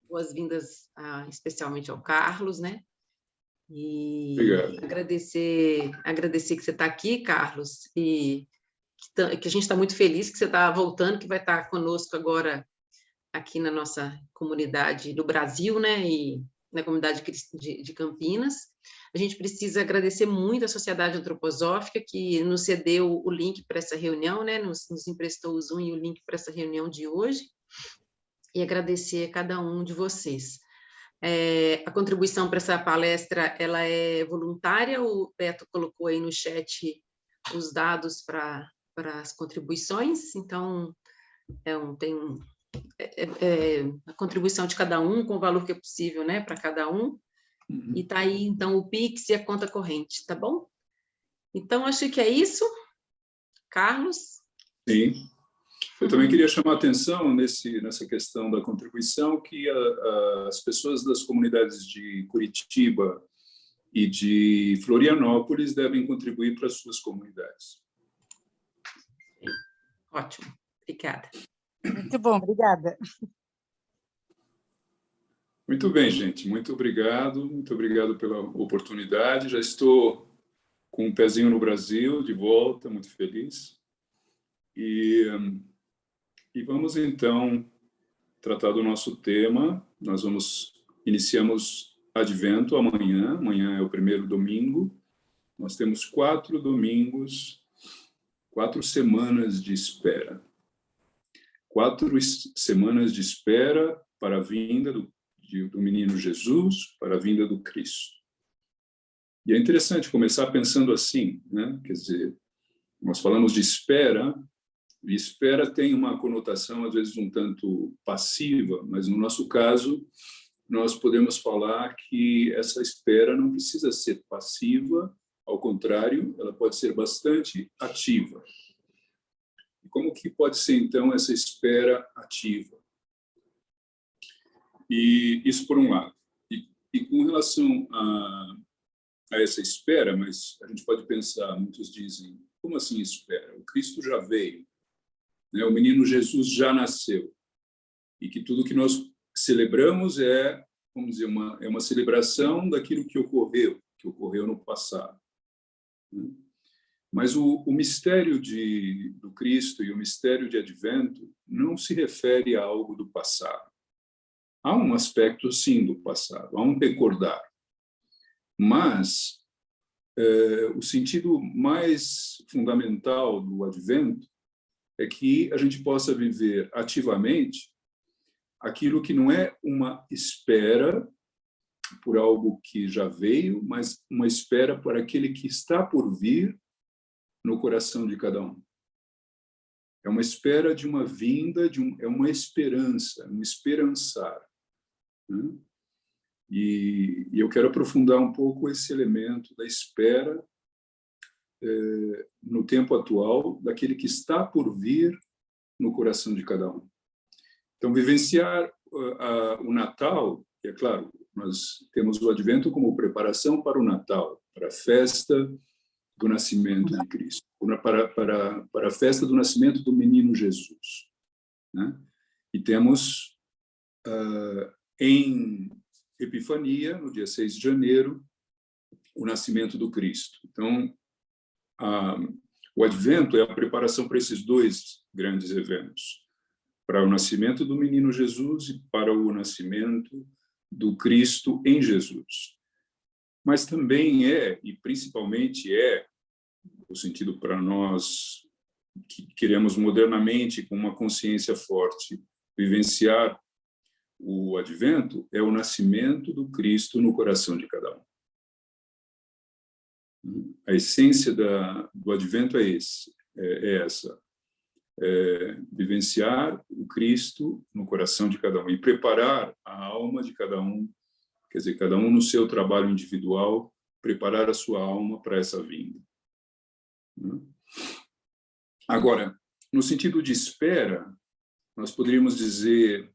Boas-vindas, especialmente ao Carlos, né? E Obrigado. agradecer que você está aqui, Carlos, e que a gente está muito feliz que você está voltando, que vai estar conosco agora aqui na nossa comunidade do Brasil, né? E na comunidade de Campinas. A gente precisa agradecer muito à Sociedade Antroposófica, que nos cedeu o link para essa reunião, né? Nos emprestou o Zoom e o link para essa reunião de hoje. E agradecer a cada um de vocês. A contribuição para essa palestra, ela é voluntária, o Beto colocou aí no chat os dados para as contribuições, então a contribuição de cada um, com o valor que é possível, né, para cada um, e está aí, então, o Pix e a conta corrente, tá bom? Então, acho que é isso, Carlos? Sim. Eu também queria chamar a atenção nessa questão da contribuição, que as pessoas das comunidades de Curitiba e de Florianópolis devem contribuir para as suas comunidades. Ótimo, obrigada. Muito bom, obrigada. Muito bem, gente, muito obrigado pela oportunidade. Já estou com um pezinho no Brasil, de volta, muito feliz. E vamos, então, tratar do nosso tema. Iniciamos Advento amanhã é o primeiro domingo. Nós temos 4 domingos, 4 semanas de espera. 4 semanas de espera para a vinda do menino Jesus, para a vinda do Cristo. E é interessante começar pensando assim, né? Quer dizer, nós falamos de espera, e espera tem uma conotação, às vezes, um tanto passiva, mas, no nosso caso, nós podemos falar que essa espera não precisa ser passiva, ao contrário, ela pode ser bastante ativa. E como que pode ser, então, essa espera ativa? E isso por um lado. E com relação a essa espera, mas a gente pode pensar, muitos dizem, como assim espera? O Cristo já veio, né? O menino Jesus já nasceu. E que tudo que nós celebramos vamos dizer, uma celebração daquilo que ocorreu no passado. Mas o mistério do Cristo e o mistério de Advento não se refere a algo do passado. Há um aspecto, sim, do passado, há um recordar. Mas o sentido mais fundamental do Advento é que a gente possa viver ativamente aquilo que não é uma espera por algo que já veio, mas uma espera por aquele que está por vir no coração de cada um. É uma espera de uma vinda, é uma esperança, um esperançar. Né? E eu quero aprofundar um pouco esse elemento da espera no tempo atual, daquele que está por vir no coração de cada um. Então, vivenciar o Natal, e é claro, nós temos o Advento como preparação para o Natal, para a festa do nascimento de Cristo, para a festa do nascimento do menino Jesus. Né? E temos, em Epifania, no dia 6 de janeiro, o nascimento do Cristo. Então, o Advento é a preparação para esses 2 grandes eventos, para o nascimento do menino Jesus e para o nascimento do Cristo em Jesus. Mas também e principalmente no sentido para nós que queremos modernamente, com uma consciência forte, vivenciar o Advento, é o nascimento do Cristo no coração de cada um. A essência do Advento é essa. Vivenciar o Cristo no coração de cada um e preparar a alma de cada um, quer dizer, cada um no seu trabalho individual, preparar a sua alma para essa vinda. Agora, no sentido de espera, nós poderíamos dizer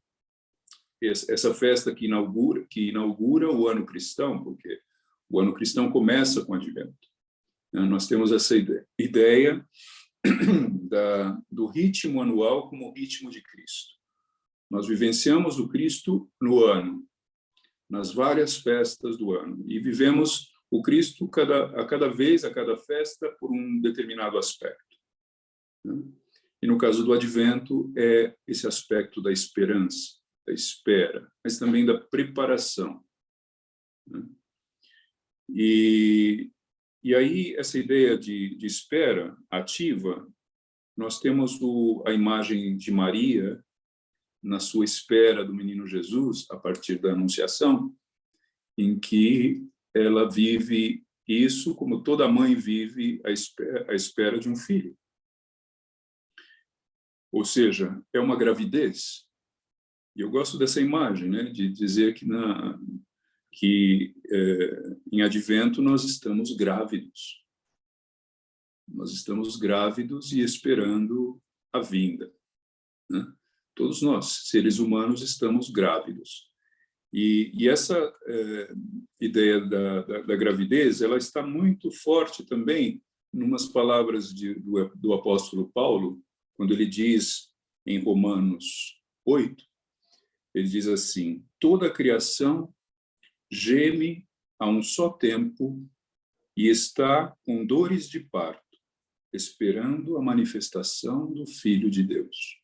essa festa que inaugura o ano cristão, porque o ano cristão começa com o Advento. Nós temos essa ideia do ritmo anual como o ritmo de Cristo. Nós vivenciamos o Cristo no ano, nas várias festas do ano, e vivemos o Cristo a cada vez, a cada festa, por um determinado aspecto. E no caso do Advento, é esse aspecto da esperança, da espera, mas também da preparação. E aí, essa ideia de espera ativa, nós temos a imagem de Maria, na sua espera do menino Jesus, a partir da Anunciação, em que ela vive isso como toda mãe vive a espera de um filho. Ou seja, é uma gravidez. E eu gosto dessa imagem, né, de dizer que em Advento nós estamos grávidos. Nós estamos grávidos e esperando a vinda, né? Todos nós, seres humanos, estamos grávidos. E essa ideia da gravidez, ela está muito forte também em umas palavras do apóstolo Paulo, quando ele diz em Romanos 8, ele diz assim: toda a criação geme a um só tempo e está com dores de parto, esperando a manifestação do Filho de Deus.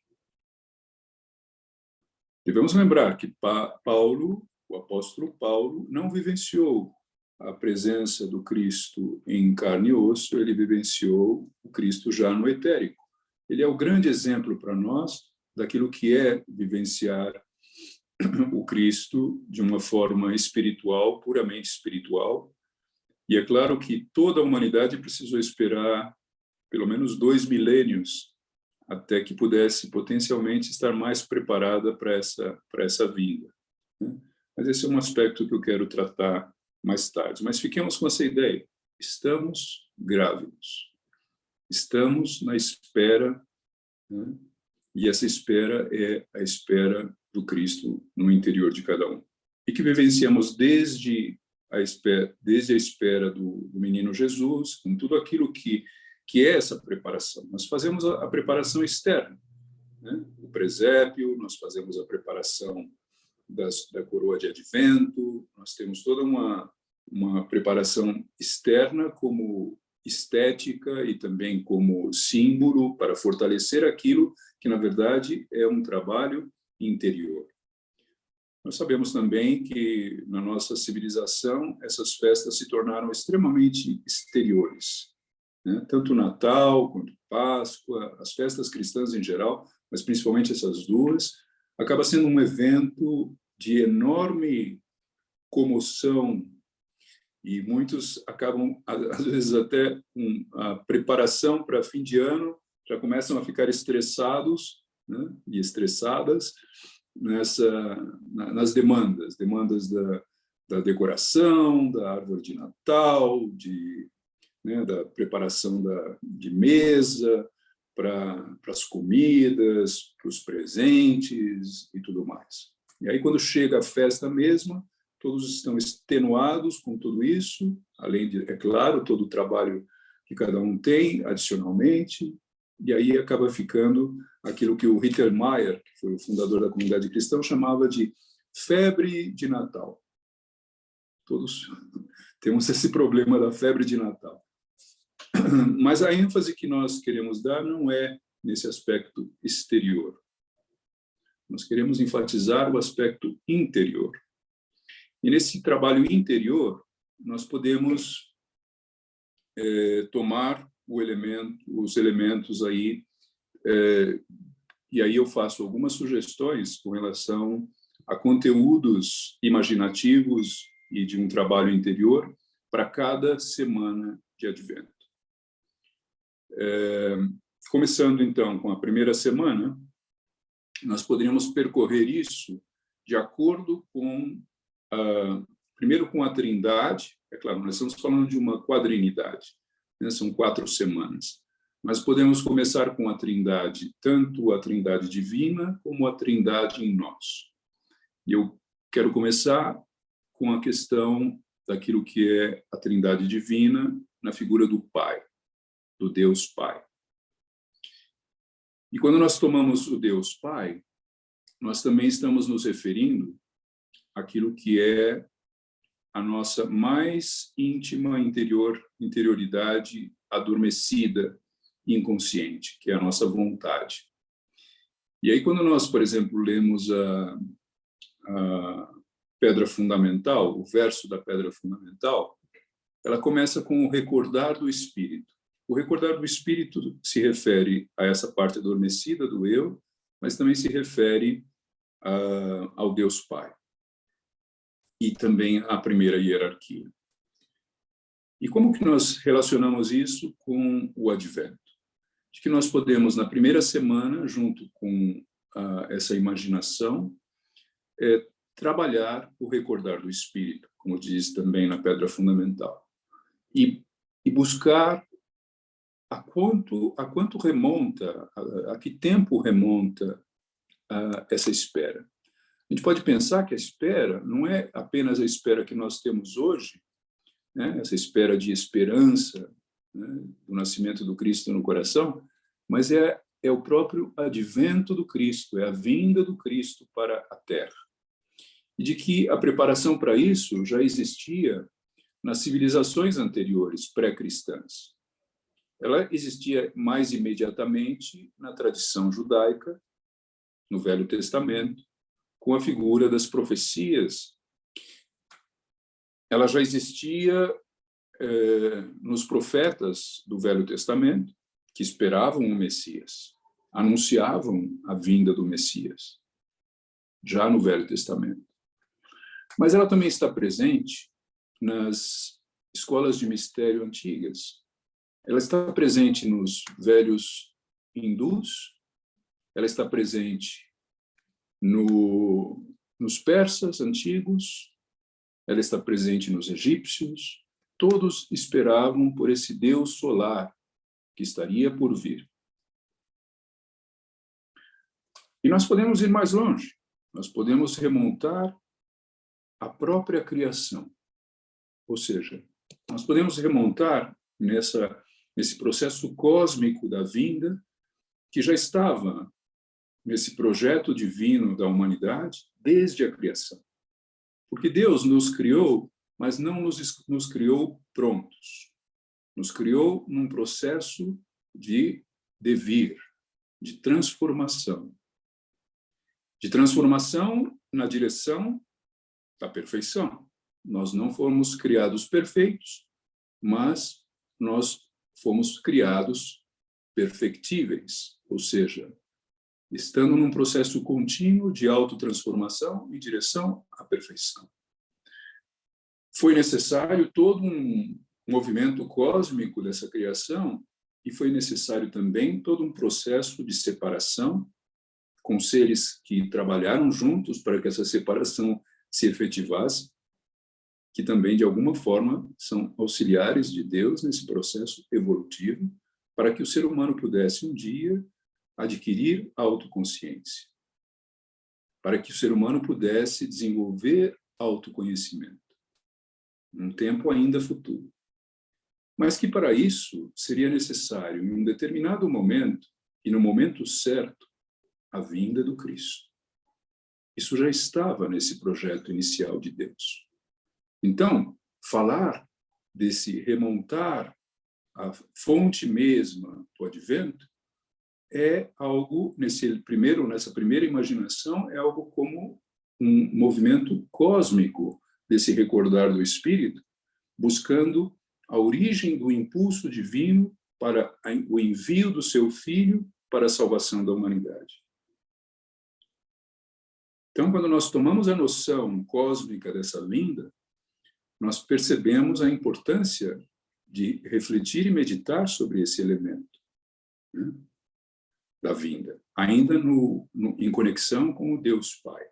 Devemos lembrar que Paulo, o apóstolo Paulo, não vivenciou a presença do Cristo em carne e osso, ele vivenciou o Cristo já no etérico. Ele é o grande exemplo para nós daquilo que é vivenciar o Cristo de uma forma espiritual, puramente espiritual. E é claro que toda a humanidade precisou esperar pelo menos 2 milênios até que pudesse potencialmente estar mais preparada para essa vinda, né? Mas esse é um aspecto que eu quero tratar mais tarde. Mas fiquemos com essa ideia. Estamos grávidos. Estamos na espera, né? E essa espera é a espera do Cristo no interior de cada um. E que vivenciamos desde a espera do menino Jesus, com tudo aquilo que é essa preparação. Nós fazemos a preparação externa, né? O presépio, nós fazemos a preparação da coroa de Advento, nós temos toda uma preparação externa como estética e também como símbolo para fortalecer aquilo que, na verdade, é um trabalho interior. Nós sabemos também que, na nossa civilização, essas festas se tornaram extremamente exteriores, né? Tanto o Natal quanto Páscoa, as festas cristãs em geral, mas principalmente essas duas, acaba sendo um evento de enorme comoção e muitos acabam, às vezes, até com a preparação para fim de ano, já começam a ficar estressados, né, e estressadas nas demandas da decoração, da árvore de Natal, da preparação de mesa, para as comidas, para os presentes e tudo mais. E aí, quando chega a festa mesma, todos estão extenuados com tudo isso, além de, é claro, todo o trabalho que cada um tem, adicionalmente, e aí acaba ficando aquilo que o Rittermeier, que foi o fundador da comunidade cristã, chamava de febre de Natal. Todos temos esse problema da febre de Natal. Mas a ênfase que nós queremos dar não é nesse aspecto exterior. Nós queremos enfatizar o aspecto interior. E nesse trabalho interior, nós podemos tomar os elementos aí, e aí eu faço algumas sugestões com relação a conteúdos imaginativos e de um trabalho interior para cada semana de Advento. Começando, então, com a primeira semana, nós poderíamos percorrer isso de acordo com, primeiro com a Trindade. É claro, nós estamos falando de uma quadrinidade, né? São 4 semanas. Mas podemos começar com a Trindade, tanto a Trindade divina como a Trindade em nós. E eu quero começar com a questão daquilo que é a Trindade divina na figura do Pai, do Deus Pai. E quando nós tomamos o Deus Pai, nós também estamos nos referindo àquilo que é a nossa mais íntima interioridade adormecida, inconsciente, que é a nossa vontade. E aí, quando nós, por exemplo, lemos a pedra fundamental, o verso da pedra fundamental, ela começa com o recordar do espírito. O recordar do espírito se refere a essa parte adormecida do eu, mas também se refere ao Deus Pai e também à primeira hierarquia. E como que nós relacionamos isso com o advento? De que nós podemos, na primeira semana, junto com essa imaginação, trabalhar o recordar do espírito, como diz também na pedra fundamental, e buscar a quanto remonta, a que tempo remonta essa espera. A gente pode pensar que a espera não é apenas a espera que nós temos hoje, né? Essa espera de esperança, né? Do nascimento do Cristo no coração, mas é o próprio advento do Cristo, é a vinda do Cristo para a Terra. E de que a preparação para isso já existia nas civilizações anteriores, pré-cristãs. Ela existia mais imediatamente na tradição judaica, no Velho Testamento, com a figura das profecias. Ela já existia nos profetas do Velho Testamento, que esperavam o Messias, anunciavam a vinda do Messias, já no Velho Testamento. Mas ela também está presente nas escolas de mistério antigas. Ela está presente nos velhos hindus, ela está presente nos persas antigos, ela está presente nos egípcios. Todos esperavam por esse Deus solar que estaria por vir. E nós podemos ir mais longe, nós podemos remontar à própria criação. Ou seja, nós podemos remontar nesse processo cósmico da vinda, que já estava nesse projeto divino da humanidade desde a criação. Porque Deus nos criou, mas não nos criou prontos. Nos criou num processo de devir, de transformação. De transformação na direção da perfeição. Nós não fomos criados perfeitos, mas nós fomos criados perfectíveis, ou seja, estando num processo contínuo de autotransformação em direção à perfeição. Foi necessário todo um movimento cósmico dessa criação e foi necessário também todo um processo de separação com seres que trabalharam juntos para que essa separação se efetivasse, que também, de alguma forma, são auxiliares de Deus nesse processo evolutivo, para que o ser humano pudesse um dia adquirir autoconsciência, para que o ser humano pudesse desenvolver autoconhecimento, num tempo ainda futuro. Mas que para isso seria necessário, em um determinado momento, e no momento certo, a vinda do Cristo. Isso já estava nesse projeto inicial de Deus. Então, falar desse remontar à fonte mesma do advento é algo, nessa primeira imaginação, é algo como um movimento cósmico desse recordar do Espírito, buscando a origem do impulso divino para o envio do seu Filho para a salvação da humanidade. Então, quando nós tomamos a noção cósmica dessa vinda, nós percebemos a importância de refletir e meditar sobre esse elemento, né, da vinda, ainda em conexão com o Deus Pai,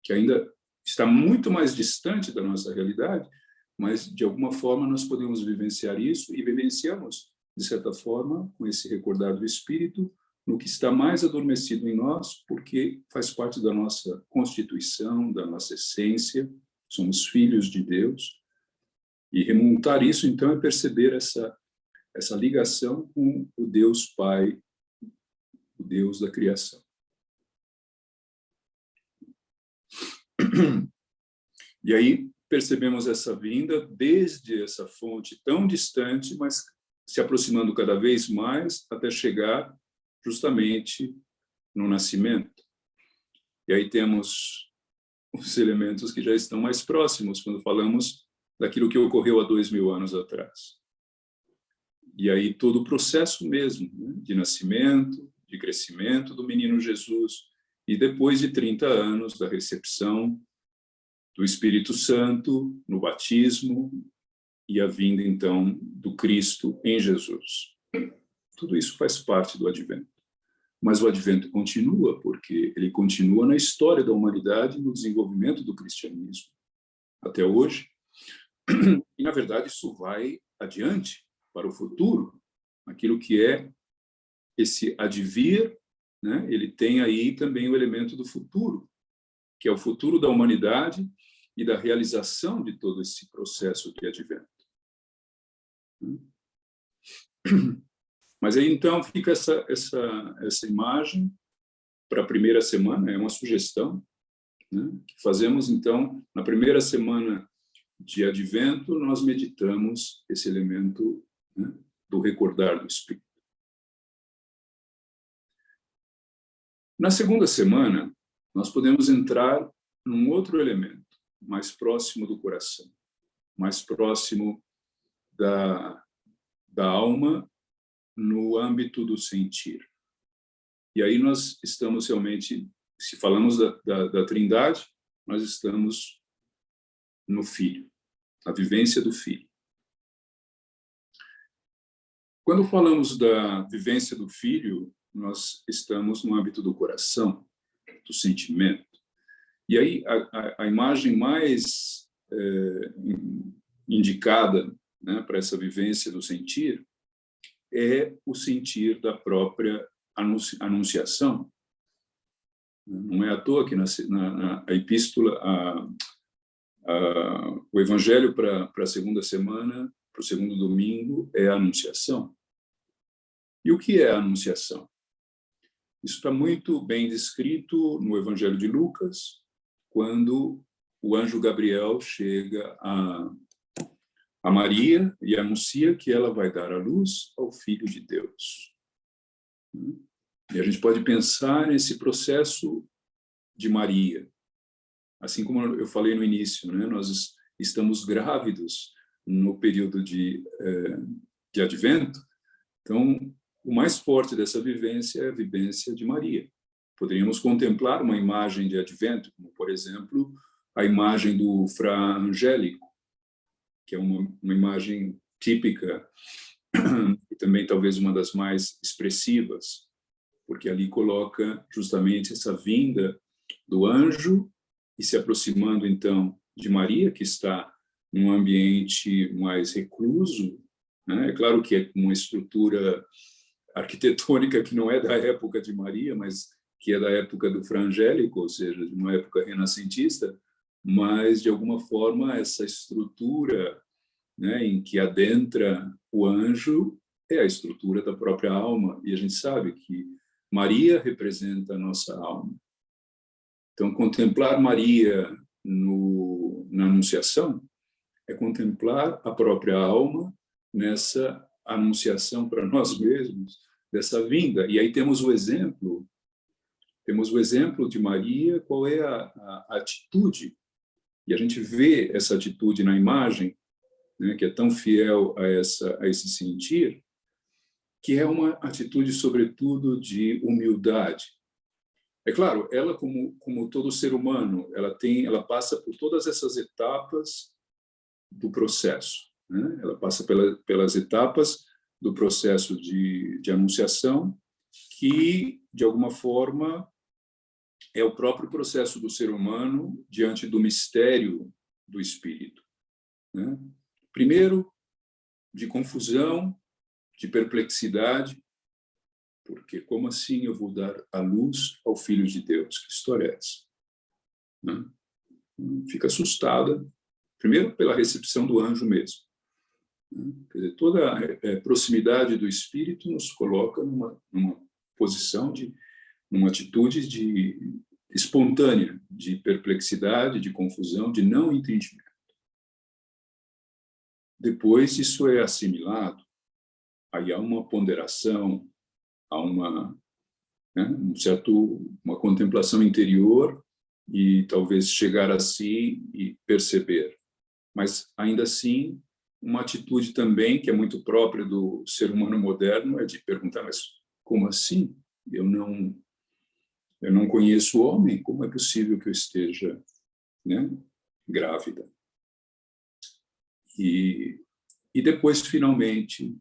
que ainda está muito mais distante da nossa realidade, mas, de alguma forma, nós podemos vivenciar isso e vivenciamos, de certa forma, com esse recordar do Espírito, no que está mais adormecido em nós, porque faz parte da nossa constituição, da nossa essência, somos filhos de Deus. E remontar isso, então, é perceber essa ligação com o Deus Pai, o Deus da criação. E aí percebemos essa vinda desde essa fonte tão distante, mas se aproximando cada vez mais até chegar justamente no nascimento. E aí temos os elementos que já estão mais próximos, quando falamos daquilo que ocorreu há 2000 anos atrás. E aí todo o processo mesmo, né, de nascimento, de crescimento do menino Jesus, e depois de 30 anos da recepção do Espírito Santo no batismo e a vinda, então, do Cristo em Jesus. Tudo isso faz parte do Advento. Mas o Advento continua, porque ele continua na história da humanidade, no desenvolvimento do cristianismo até hoje. E, na verdade, isso vai adiante para o futuro, aquilo que é esse advir, né? Ele tem aí também o elemento do futuro, que é o futuro da humanidade e da realização de todo esse processo de advento. Mas aí, então, fica essa imagem para a primeira semana, é uma sugestão, né, que fazemos, então, na primeira semana de advento, nós meditamos esse elemento, né, do recordar do Espírito. Na segunda semana, nós podemos entrar num outro elemento, mais próximo do coração, mais próximo da alma, no âmbito do sentir. E aí nós estamos realmente, se falamos da Trindade, nós estamos no Filho, a vivência do Filho. Quando falamos da vivência do Filho, nós estamos no âmbito do coração, do sentimento. E aí a imagem mais indicada, né, para essa vivência do sentir é o sentir da própria anunciação. Não é à toa que na epístola, o evangelho para a segunda semana, para o segundo domingo, é a anunciação. E o que é a anunciação? Isso está muito bem descrito no evangelho de Lucas, quando o anjo Gabriel chega a Maria e anuncia que ela vai dar à luz ao Filho de Deus. E a gente pode pensar nesse processo de Maria. Assim como eu falei no início, né? Nós estamos grávidos no período de Advento. Então, o mais forte dessa vivência é a vivência de Maria. Poderíamos contemplar uma imagem de Advento, como, por exemplo, a imagem do Fra Angélico, que é uma imagem típica e também talvez uma das mais expressivas, porque ali coloca justamente essa vinda do anjo e se aproximando, então, de Maria, que está num ambiente mais recluso, né? É claro que é uma estrutura arquitetônica que não é da época de Maria, mas que é da época do Fra Angélico, ou seja, de uma época renascentista, mas, de alguma forma, essa estrutura, né, em que adentra o anjo é a estrutura da própria alma, e a gente sabe que Maria representa a nossa alma. Então, contemplar Maria na Anunciação é contemplar a própria alma nessa anunciação para nós mesmos, dessa vinda. E aí temos o exemplo de Maria, qual é a atitude. E a gente vê essa atitude na imagem, né, que é tão fiel a esse sentir, que é uma atitude, sobretudo, de humildade. É claro, ela, como todo ser humano, ela passa por todas essas etapas do processo, né? Ela passa pelas etapas do processo de anunciação, que, de alguma forma, é o próprio processo do ser humano diante do mistério do Espírito, né? Primeiro, de confusão, de perplexidade, porque como assim eu vou dar a luz ao Filho de Deus? Que história é essa? Né? Fica assustada, primeiro pela recepção do anjo mesmo. Quer dizer, toda a proximidade do Espírito nos coloca numa posição numa atitude de espontânea de perplexidade, de confusão, de não entendimento. Depois isso é assimilado, aí há uma ponderação, há uma contemplação interior e talvez chegar a si e perceber. Mas, ainda assim, uma atitude também que é muito própria do ser humano moderno é de perguntar, mas como assim? Eu não conheço o homem, como é possível que eu esteja, né, grávida? E depois, finalmente,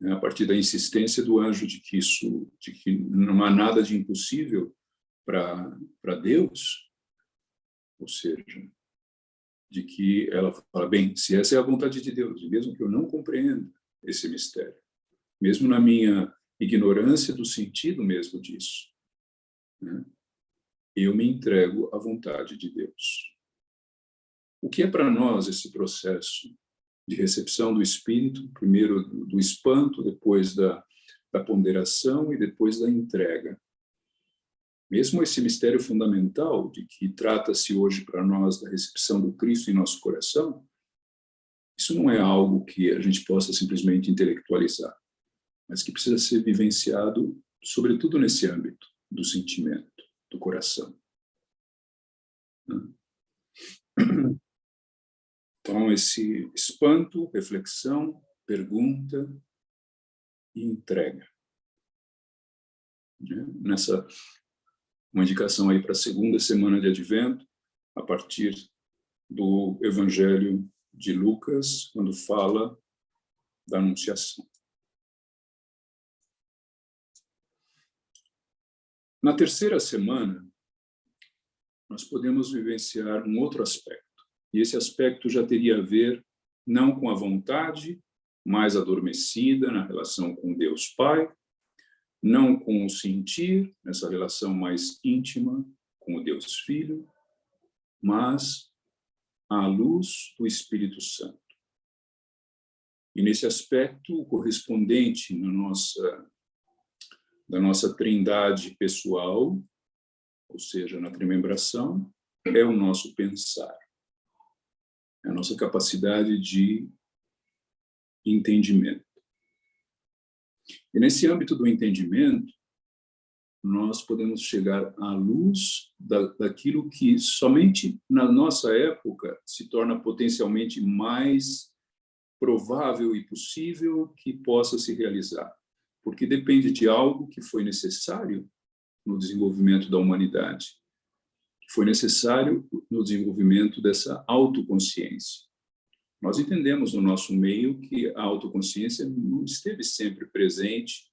a partir da insistência do anjo de que não há nada de impossível para Deus, ou seja, de que ela fala, bem, se essa é a vontade de Deus, e mesmo que eu não compreenda esse mistério, mesmo na minha ignorância do sentido mesmo disso, né, eu me entrego à vontade de Deus. O que é para nós esse processo de recepção do Espírito, primeiro do espanto, depois da ponderação e depois da entrega? Mesmo esse mistério fundamental de que trata-se hoje para nós da recepção do Cristo em nosso coração, isso não é algo que a gente possa simplesmente intelectualizar, mas que precisa ser vivenciado, sobretudo nesse âmbito do sentimento, do coração. Então, esse espanto, reflexão, pergunta e entrega. Nessa uma indicação aí para a segunda semana de Advento, a partir do Evangelho de Lucas, quando fala da Anunciação. Na terceira semana, nós podemos vivenciar um outro aspecto. E esse aspecto já teria a ver não com a vontade mais adormecida na relação com Deus Pai, não com o sentir, nessa relação mais íntima com o Deus Filho, mas à luz do Espírito Santo. E nesse aspecto, o correspondente da nossa trindade pessoal, ou seja, na trimembração, é o nosso pensar. É a nossa capacidade de entendimento. E nesse âmbito do entendimento, nós podemos chegar à luz daquilo que somente na nossa época se torna potencialmente mais provável e possível que possa se realizar, porque depende de algo que foi necessário no desenvolvimento da humanidade, que foi necessário no desenvolvimento dessa autoconsciência. Nós entendemos no nosso meio que a autoconsciência não esteve sempre presente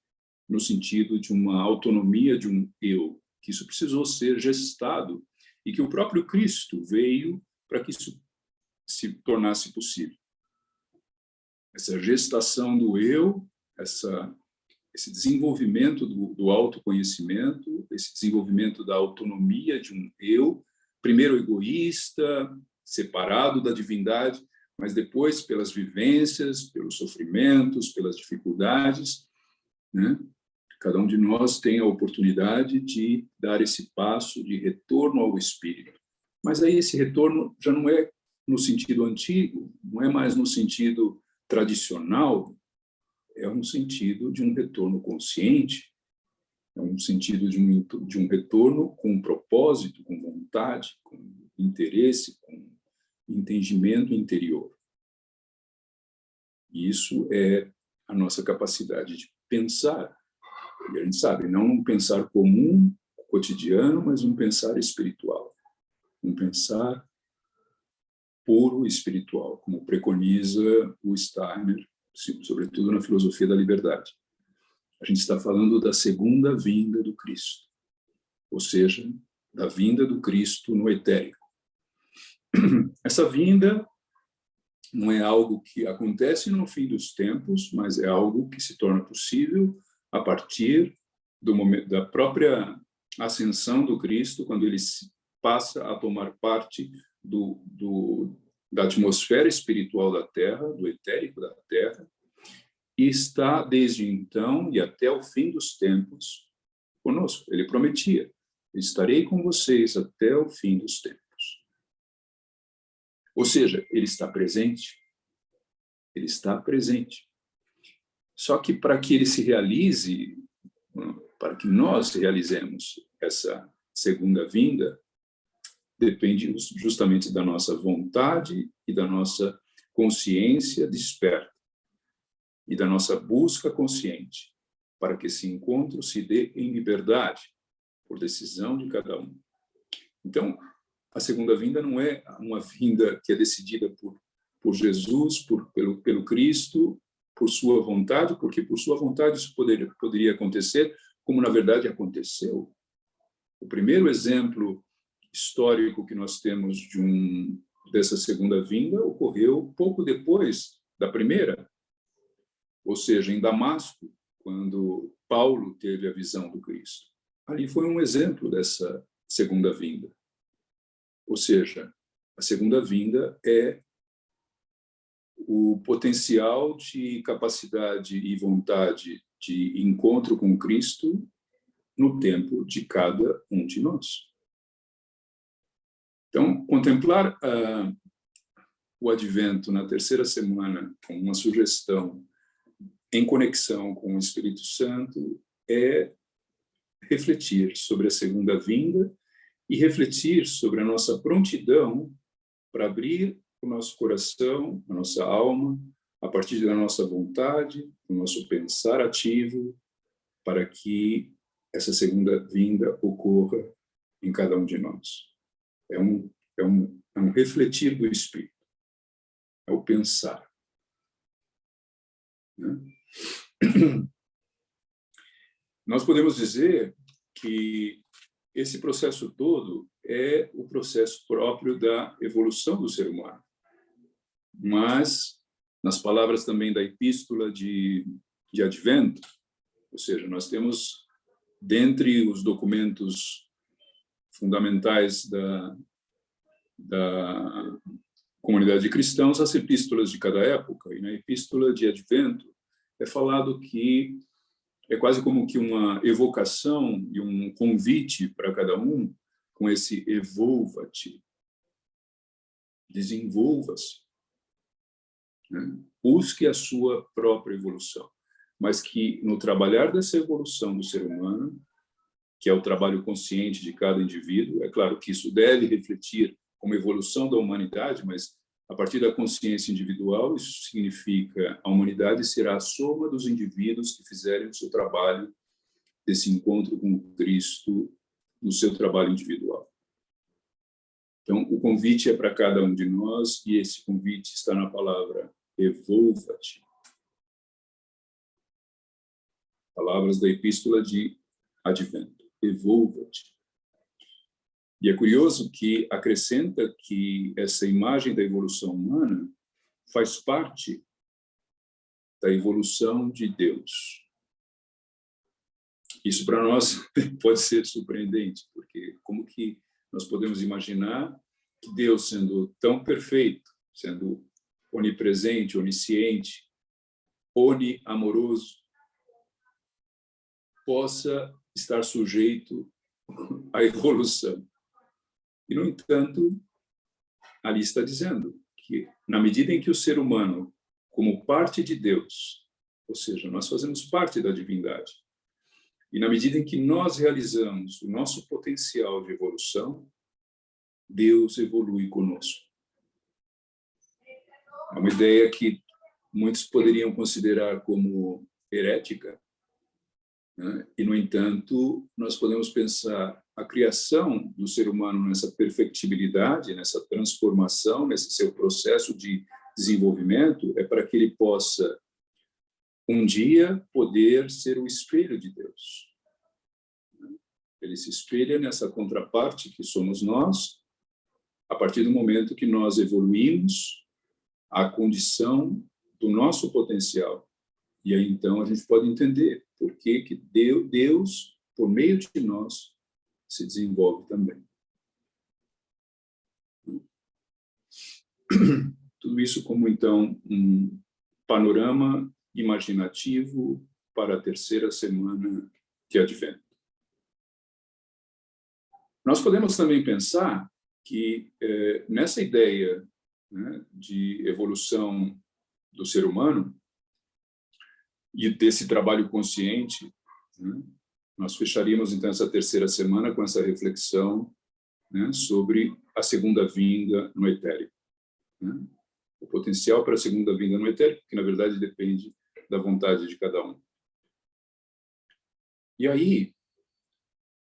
no sentido de uma autonomia de um eu, que isso precisou ser gestado e que o próprio Cristo veio para que isso se tornasse possível. Essa gestação do eu, esse desenvolvimento do autoconhecimento, esse desenvolvimento da autonomia de um eu, primeiro egoísta, separado da divindade, mas depois pelas vivências, pelos sofrimentos, pelas dificuldades, né? Cada um de nós tem a oportunidade de dar esse passo de retorno ao Espírito. Mas aí esse retorno já não é no sentido antigo, não é mais no sentido tradicional, é um sentido de um retorno consciente, é um sentido de um retorno com propósito, com vontade, com interesse, com entendimento interior. E isso é a nossa capacidade de pensar. E a gente sabe, não um pensar comum, cotidiano, mas um pensar espiritual. Um pensar puro espiritual, como preconiza o Steiner, sobretudo na filosofia da liberdade. A gente está falando da segunda vinda do Cristo, ou seja, da vinda do Cristo no etérico. Essa vinda não é algo que acontece no fim dos tempos, mas é algo que se torna possível a partir do momento da própria ascensão do Cristo, quando ele passa a tomar parte da atmosfera espiritual da Terra, do etérico da Terra, e está desde então e até o fim dos tempos conosco. Ele prometia estarei com vocês até o fim dos tempos. Ou seja, ele está presente. Ele está presente. Só que para que ele se realize, para que nós realizemos essa segunda vinda, depende justamente da nossa vontade e da nossa consciência desperta e da nossa busca consciente, para que esse encontro se dê em liberdade, por decisão de cada um. Então, a segunda vinda não é uma vinda que é decidida por Jesus, pelo Cristo, por sua vontade, porque por sua vontade isso poderia acontecer, como na verdade aconteceu. O primeiro exemplo histórico que nós temos dessa segunda vinda ocorreu pouco depois da primeira, ou seja, em Damasco, quando Paulo teve a visão do Cristo. Ali foi um exemplo dessa segunda vinda. Ou seja, a segunda vinda é o potencial de capacidade e vontade de encontro com Cristo no tempo de cada um de nós. Então, contemplar o advento na terceira semana com uma sugestão em conexão com o Espírito Santo é refletir sobre a segunda vinda e refletir sobre a nossa prontidão para abrir o nosso coração, a nossa alma, a partir da nossa vontade, do nosso pensar ativo, para que essa segunda vinda ocorra em cada um de nós. É um refletir do Espírito, é o pensar. Né? Nós podemos dizer que esse processo todo é o processo próprio da evolução do ser humano. Mas, nas palavras também da Epístola de Advento, ou seja, nós temos, dentre os documentos fundamentais da comunidade de cristãos, as epístolas de cada época. E na Epístola de Advento é falado que é quase como que uma evocação e um convite para cada um com esse evolva-te, desenvolva-se, né? Busque a sua própria evolução, mas que no trabalhar dessa evolução do ser humano, que é o trabalho consciente de cada indivíduo, é claro que isso deve refletir como evolução da humanidade, mas a partir da consciência individual, isso significa a humanidade será a soma dos indivíduos que fizerem o seu trabalho desse encontro com Cristo no seu trabalho individual. Então, o convite é para cada um de nós, e esse convite está na palavra evolva-te. Palavras da Epístola de Advento. Evolva-te. E é curioso que acrescenta que essa imagem da evolução humana faz parte da evolução de Deus. Isso para nós pode ser surpreendente, porque como que nós podemos imaginar que Deus, sendo tão perfeito, sendo onipresente, onisciente, oniamoroso, possa estar sujeito à evolução. E, no entanto, ali está dizendo que, na medida em que o ser humano, como parte de Deus, ou seja, nós fazemos parte da divindade, e na medida em que nós realizamos o nosso potencial de evolução, Deus evolui conosco. É uma ideia que muitos poderiam considerar como herética, né? E, no entanto, nós podemos pensar a criação do ser humano nessa perfectibilidade, nessa transformação, nesse seu processo de desenvolvimento, é para que ele possa, um dia, poder ser o espelho de Deus. Ele se espelha nessa contraparte que somos nós, a partir do momento que nós evoluímos à condição do nosso potencial. E aí, então, a gente pode entender por que Deus, por meio de nós, se desenvolve também. Tudo isso como, então, um panorama imaginativo para a terceira semana de Advento. Nós podemos também pensar que, nessa ideia, né, de evolução do ser humano e desse trabalho consciente, né, nós fecharíamos, então, essa terceira semana com essa reflexão, né, sobre a segunda vinda no etérico. Né? O potencial para a segunda vinda no etérico, que, na verdade, depende da vontade de cada um. E aí,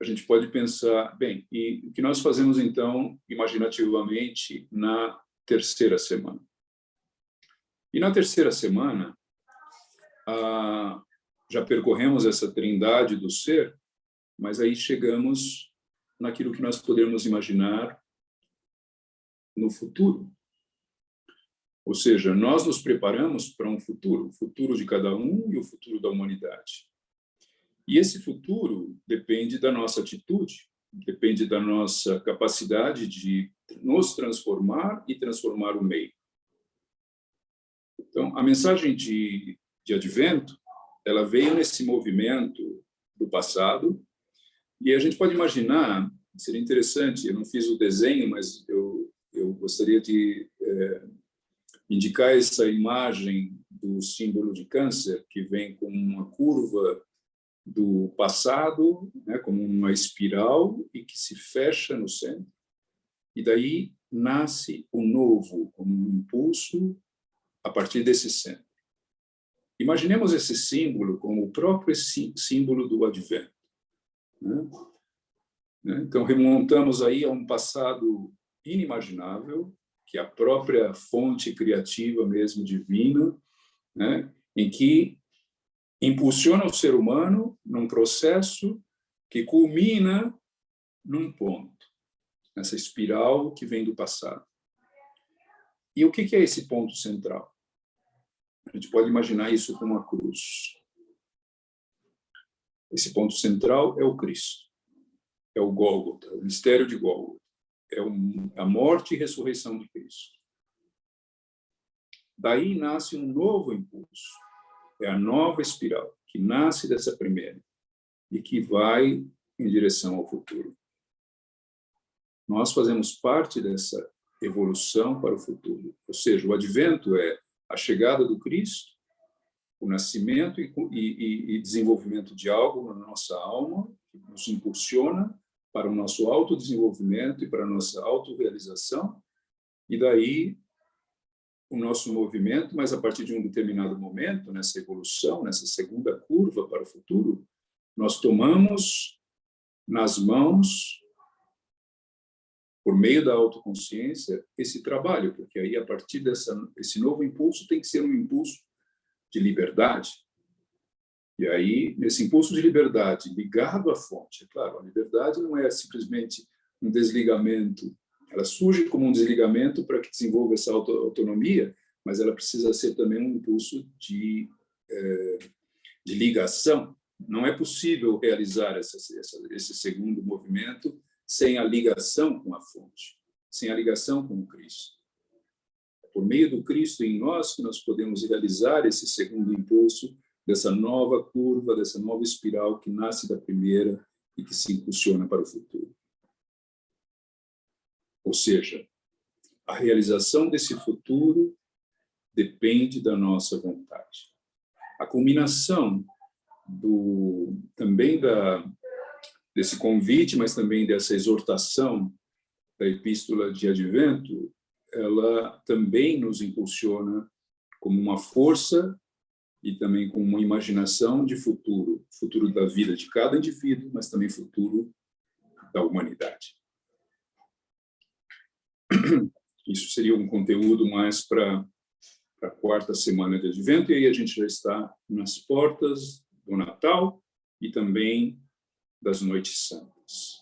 a gente pode pensar, bem, e o que nós fazemos, então, imaginativamente, na terceira semana? E na terceira semana, já percorremos essa trindade do ser, mas aí chegamos naquilo que nós podemos imaginar no futuro. Ou seja, nós nos preparamos para um futuro, o futuro de cada um e o futuro da humanidade. E esse futuro depende da nossa atitude, depende da nossa capacidade de nos transformar e transformar o meio. Então, a mensagem de Advento, ela veio nesse movimento do passado, e a gente pode imaginar, seria interessante, eu não fiz o desenho, mas eu gostaria de indicar essa imagem do símbolo de câncer, que vem com uma curva do passado, né, como uma espiral, e que se fecha no centro. E daí nasce o novo, como um impulso a partir desse centro. Imaginemos esse símbolo como o próprio símbolo do Advento. Né? Então, remontamos aí a um passado inimaginável, que é a própria fonte criativa mesmo divina, né? Em que impulsiona o ser humano num processo que culmina num ponto, nessa espiral que vem do passado. E o que é esse ponto central? A gente pode imaginar isso como uma cruz. Esse ponto central é o Cristo, é o Gólgota, o mistério de Gólgota, é a morte e ressurreição de Cristo. Daí nasce um novo impulso, é a nova espiral, que nasce dessa primeira e que vai em direção ao futuro. Nós fazemos parte dessa evolução para o futuro, ou seja, o Advento é a chegada do Cristo, o nascimento e desenvolvimento de algo na nossa alma, que nos impulsiona para o nosso autodesenvolvimento e para a nossa autorrealização, e daí o nosso movimento, mas a partir de um determinado momento, nessa evolução, nessa segunda curva para o futuro, nós tomamos nas mãos, por meio da autoconsciência, esse trabalho, porque aí, a partir desse novo impulso, tem que ser um impulso de liberdade. E aí, nesse impulso de liberdade, ligado à fonte, é claro, a liberdade não é simplesmente um desligamento, ela surge como um desligamento para que desenvolva essa autonomia, mas ela precisa ser também um impulso de ligação. Não é possível realizar esse segundo movimento sem a ligação com a fonte, sem a ligação com o Cristo. É por meio do Cristo em nós que nós podemos realizar esse segundo impulso dessa nova curva, dessa nova espiral que nasce da primeira e que se impulsiona para o futuro. Ou seja, a realização desse futuro depende da nossa vontade. A culminação também desse convite, mas também dessa exortação da Epístola de Advento, ela também nos impulsiona como uma força e também com uma imaginação de futuro, futuro da vida de cada indivíduo, mas também futuro da humanidade. Isso seria um conteúdo mais para a quarta semana de Advento, e aí a gente já está nas portas do Natal e também das Noites Santas.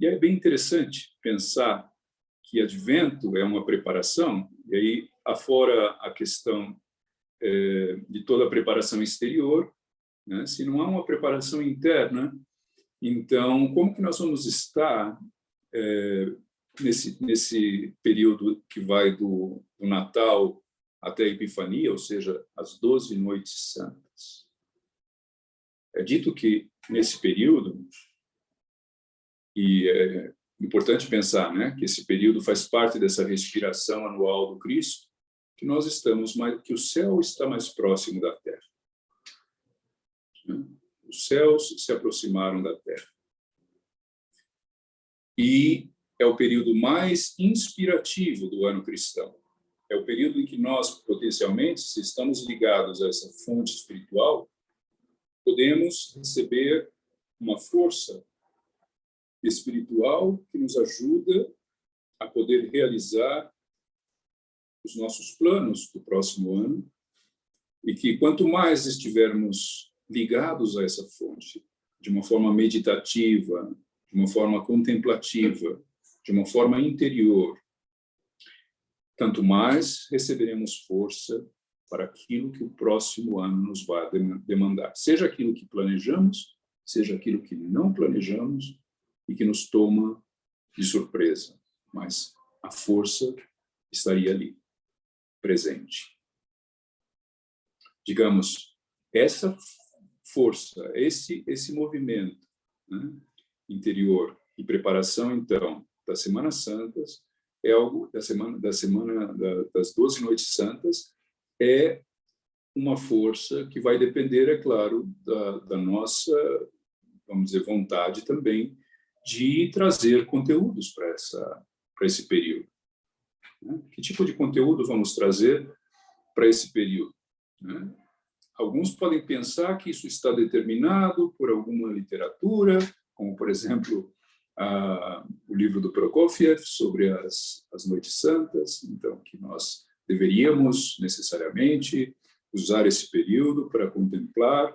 E é bem interessante pensar que Advento é uma preparação, e aí, afora a questão de toda a preparação exterior, né? Se não há uma preparação interna, então, como que nós vamos estar nesse período que vai do Natal até a Epifania, ou seja, as 12 Noites Santas? É dito que, nesse período, e Importante pensar, né, que esse período faz parte dessa respiração anual do Cristo, que nós estamos mais, que o céu está mais próximo da terra. Os céus se aproximaram da terra. E é o período mais inspirativo do ano cristão. É o período em que nós, potencialmente, se estamos ligados a essa fonte espiritual, podemos receber uma força espiritual que nos ajuda a poder realizar os nossos planos do próximo ano, e que quanto mais estivermos ligados a essa fonte, de uma forma meditativa, de uma forma contemplativa, de uma forma interior, tanto mais receberemos força para aquilo que o próximo ano nos vai demandar. Seja aquilo que planejamos, seja aquilo que não planejamos e que nos toma de surpresa. Mas a força estaria ali, presente. Digamos, essa força, esse movimento, né, interior e preparação, então, das Semanas Santas, é algo das 12 Noites Santas, é uma força que vai depender, é claro, da nossa, vamos dizer, vontade também de trazer conteúdos para esse período. Né? Que tipo de conteúdo vamos trazer para esse período? Né? Alguns podem pensar que isso está determinado por alguma literatura, como, por exemplo, o livro do Prokofiev sobre as Noites Santas, então, que nós deveríamos necessariamente usar esse período para contemplar,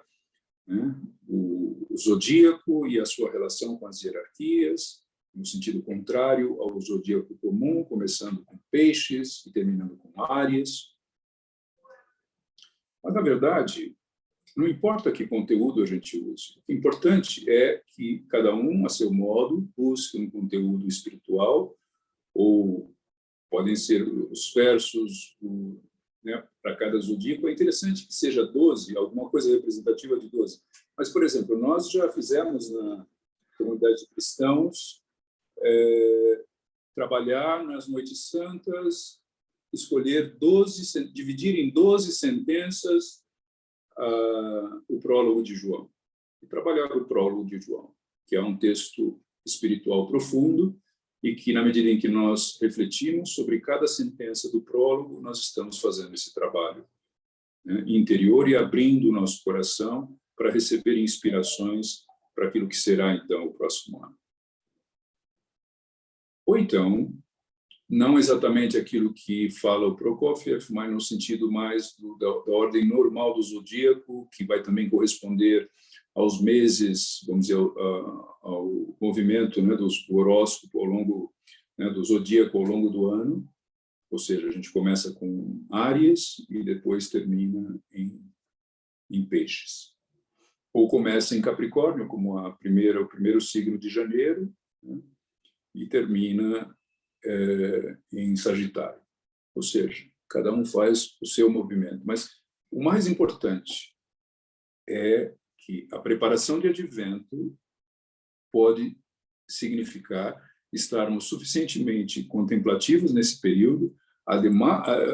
né, o zodíaco e a sua relação com as hierarquias, no sentido contrário ao zodíaco comum, começando com Peixes e terminando com Áries. Mas, na verdade, não importa que conteúdo a gente use. O importante é que cada um, a seu modo, busque um conteúdo espiritual, ou podem ser os versos, né, para cada zodíaco. É interessante que seja 12, alguma coisa representativa de 12. Mas, por exemplo, nós já fizemos na comunidade de cristãos trabalhar nas Noites Santas, escolher 12, dividir em 12 sentenças o prólogo de João. E trabalhar o prólogo de João, que é um texto espiritual profundo e que, na medida em que nós refletimos sobre cada sentença do prólogo, nós estamos fazendo esse trabalho, né, interior e abrindo o nosso coração para receber inspirações para aquilo que será, então, o próximo ano. Ou então, não exatamente aquilo que fala o Prokofiev, mas no sentido mais da ordem normal do zodíaco, que vai também corresponder aos meses, vamos dizer, ao movimento, né, do horóscopo ao longo, né, do zodíaco ao longo do ano. Ou seja, a gente começa com Áries e depois termina em Peixes. Ou começa em Capricórnio, como o primeiro signo de janeiro, né, e termina em Sagitário. Ou seja, cada um faz o seu movimento. Mas o mais importante é que a preparação de advento pode significar estarmos suficientemente contemplativos nesse período,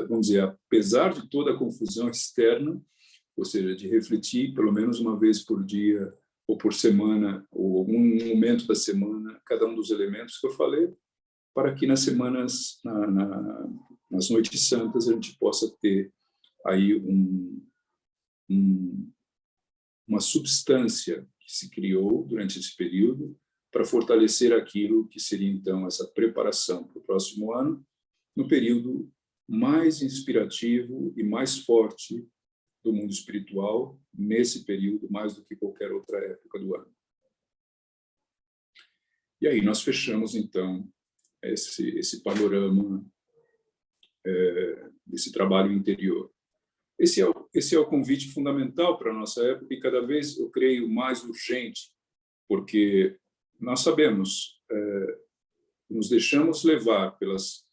vamos dizer, apesar de toda a confusão externa, ou seja, de refletir pelo menos uma vez por dia ou por semana, ou algum momento da semana, cada um dos elementos que eu falei, para que nas semanas, nas Noites Santas, a gente possa ter aí uma substância que se criou durante esse período para fortalecer aquilo que seria, então, essa preparação para o próximo ano, no período mais inspirativo e mais forte do mundo espiritual, nesse período, mais do que qualquer outra época do ano. E aí nós fechamos, então, esse panorama desse trabalho interior. Esse é o convite fundamental para a nossa época e cada vez, eu creio, mais urgente, porque nós sabemos, nos deixamos levar pelos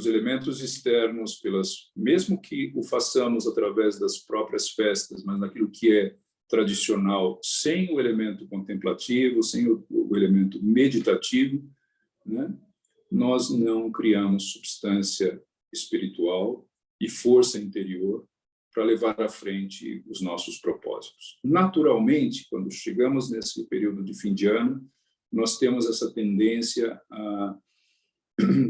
elementos externos, mesmo que o façamos através das próprias festas, mas naquilo que é tradicional, sem o elemento contemplativo, sem o elemento meditativo, né, nós não criamos substância espiritual e força interior para levar à frente os nossos propósitos. Naturalmente, quando chegamos nesse período de fim de ano, nós temos essa tendência a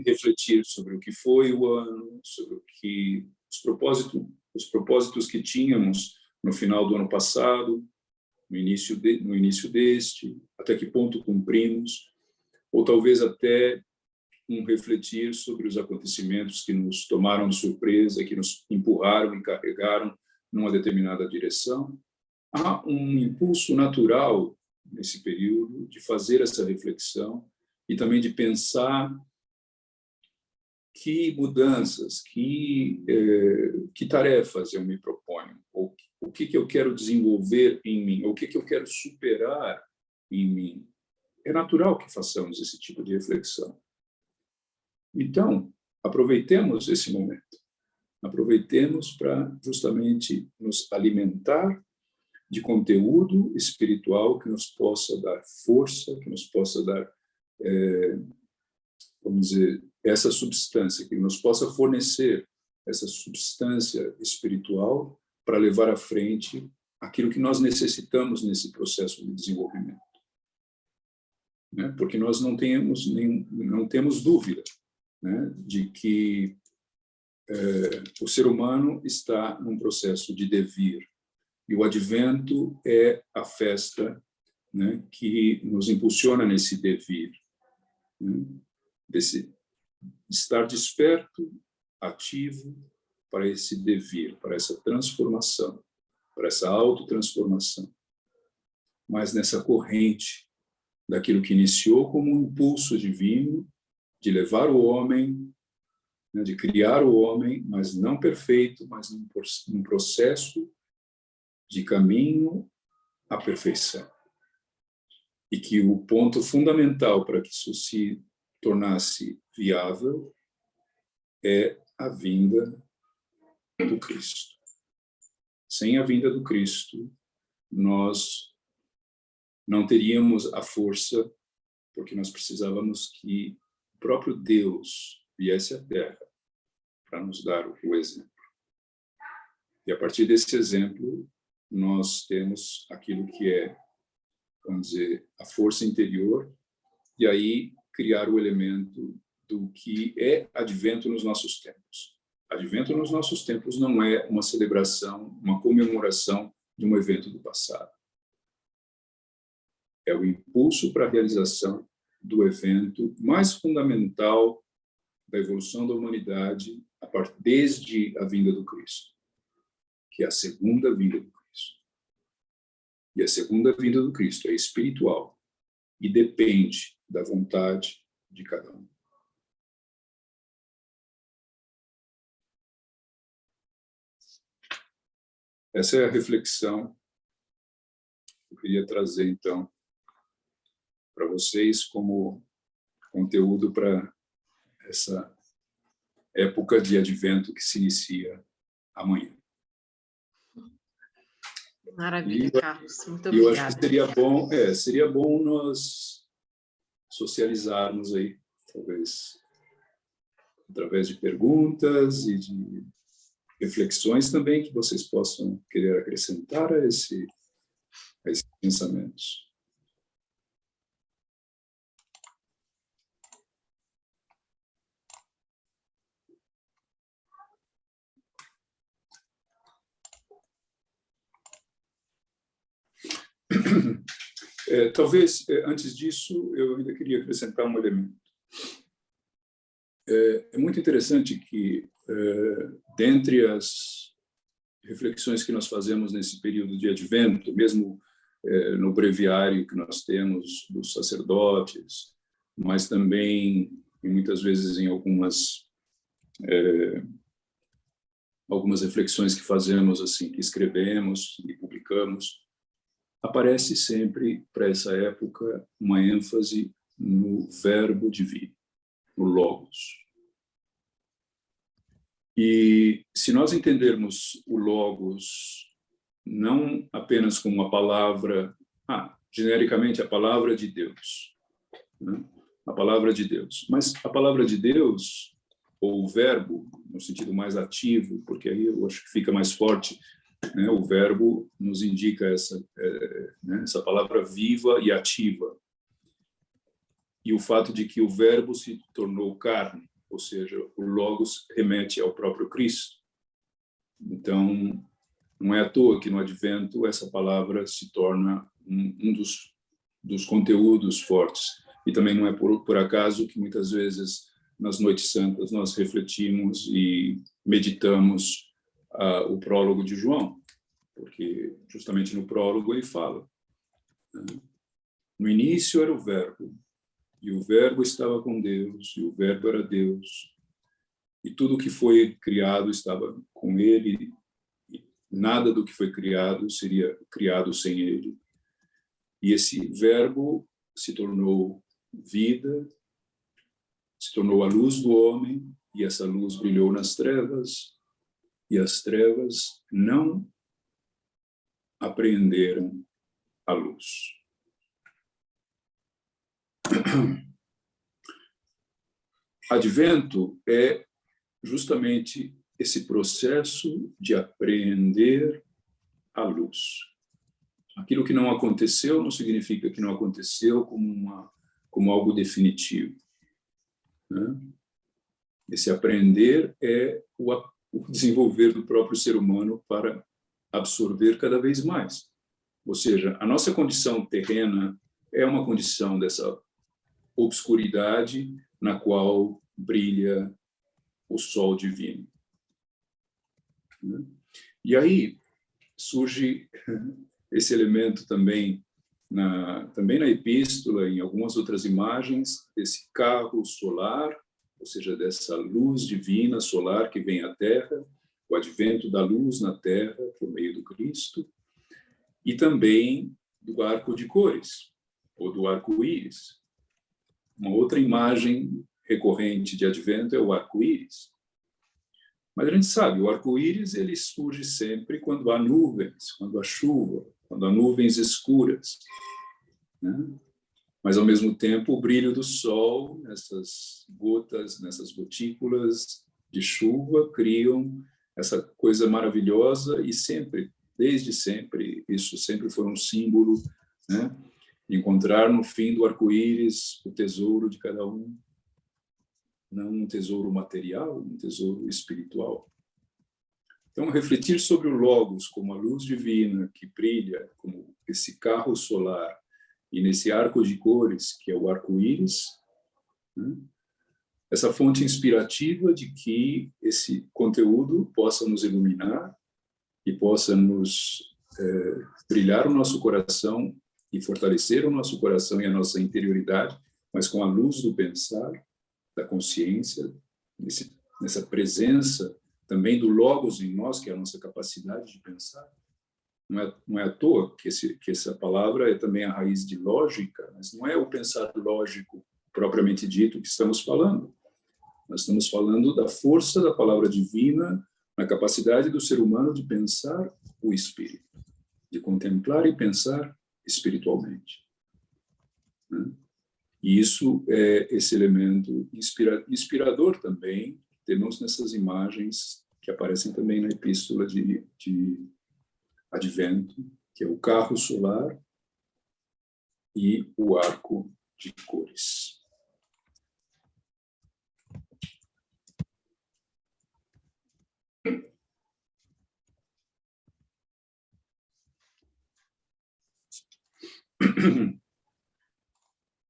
refletir sobre o que foi o ano, sobre o que os propósitos que tínhamos no final do ano passado, no início deste, até que ponto cumprimos, ou talvez até refletir sobre os acontecimentos que nos tomaram de surpresa, que nos empurraram e carregaram numa determinada direção. Há um impulso natural nesse período de fazer essa reflexão e também de pensar que mudanças, que tarefas eu me proponho, ou o que eu quero desenvolver em mim, ou o que eu quero superar em mim. É natural que façamos esse tipo de reflexão. Então, aproveitemos esse momento. Aproveitemos para justamente nos alimentar de conteúdo espiritual que nos possa dar força, que nos possa dar, vamos dizer, essa substância, que nos possa fornecer essa substância espiritual para levar à frente aquilo que nós necessitamos nesse processo de desenvolvimento. Né? Porque nós não temos dúvida, né, de que o ser humano está num processo de devir. E o advento é a festa, né, que nos impulsiona nesse devir, né, desse estar desperto, ativo para esse devir, para essa transformação, para essa autotransformação. Mas nessa corrente daquilo que iniciou como um impulso divino de levar o homem, né, de criar o homem, mas não perfeito, mas num processo de caminho à perfeição. E que o ponto fundamental para que isso se tornasse viável é a vinda do Cristo. Sem a vinda do Cristo, nós não teríamos a força, porque nós precisávamos que o próprio Deus viesse à Terra para nos dar o exemplo. E a partir desse exemplo, nós temos aquilo que é, vamos dizer, a força interior, e aí criar o elemento do que é advento nos nossos tempos. Advento nos nossos tempos não é uma celebração, uma comemoração de um evento do passado. É o impulso para a realização do evento mais fundamental da evolução da humanidade desde a vinda do Cristo, que é a segunda vinda do Cristo. E a segunda vinda do Cristo é espiritual e depende da vontade de cada um. Essa é a reflexão que eu queria trazer, então, para vocês como conteúdo para essa época de advento que se inicia amanhã. Maravilha, Carlos. Muito obrigada. Eu acho que seria bom nós socializarmos aí, talvez, através de perguntas e de reflexões também que vocês possam querer acrescentar a esses pensamentos. Talvez, antes disso, eu ainda queria acrescentar um elemento. É muito interessante que, dentre as reflexões que nós fazemos nesse período de advento, mesmo no breviário que nós temos dos sacerdotes, mas também, e muitas vezes, em algumas reflexões que fazemos, assim, que escrevemos e publicamos, aparece sempre, para essa época, uma ênfase no verbo divino, no Logos. E se nós entendermos o Logos não apenas como uma palavra, genericamente a palavra de Deus, né? a palavra de Deus. Mas a palavra de Deus, ou o verbo, no sentido mais ativo, porque aí eu acho que fica mais forte, né? O verbo nos indica essa palavra viva e ativa. E o fato de que o verbo se tornou carne, ou seja, o Logos remete ao próprio Cristo. Então, não é à toa que no Advento essa palavra se torna um dos conteúdos fortes. E também não é por acaso que muitas vezes nas noites santas nós refletimos e meditamos o prólogo de João, porque justamente no prólogo ele fala: no início era o verbo, e o verbo estava com Deus, e o verbo era Deus, e tudo o que foi criado estava com ele, e nada do que foi criado seria criado sem ele. E esse verbo se tornou vida, se tornou a luz do homem, e essa luz brilhou nas trevas, e as trevas não apreenderam a luz. Advento é justamente esse processo de apreender a luz. Aquilo que não aconteceu não significa que não aconteceu como algo definitivo, né? Esse aprender é o desenvolver do próprio ser humano para absorver cada vez mais. Ou seja, a nossa condição terrena é uma condição dessa obscuridade na qual brilha o sol divino. E aí surge esse elemento também na epístola, em algumas outras imagens, desse carro solar, ou seja, dessa luz divina solar que vem à Terra, o advento da luz na Terra por meio do Cristo, e também do arco de cores, ou do arco-íris. Uma outra imagem recorrente de advento é o arco-íris. Mas a gente sabe, o arco-íris ele surge sempre quando há nuvens, quando há chuva, quando há nuvens escuras, né? Mas, ao mesmo tempo, o brilho do sol, nessas gotas, nessas gotículas de chuva, criam essa coisa maravilhosa e sempre, desde sempre, isso sempre foi um símbolo, né? Encontrar no fim do arco-íris o tesouro de cada um, não um tesouro material, um tesouro espiritual. Então, refletir sobre o Logos como a luz divina que brilha, como esse carro solar, e nesse arco de cores, que é o arco-íris, né? Essa fonte inspirativa de que esse conteúdo possa nos iluminar e possa nos brilhar o nosso coração e fortalecer o nosso coração e a nossa interioridade, mas com a luz do pensar, da consciência, nessa presença também do Logos em nós, que é a nossa capacidade de pensar. Não é à toa que essa palavra é também a raiz de lógica, mas não é o pensar lógico propriamente dito que estamos falando. Nós estamos falando da força da palavra divina na capacidade do ser humano de pensar o espírito, de contemplar e pensar espiritualmente, né? E isso é esse elemento inspirador também, temos nessas imagens que aparecem também na epístola de Advento, que é o carro solar e o arco de cores.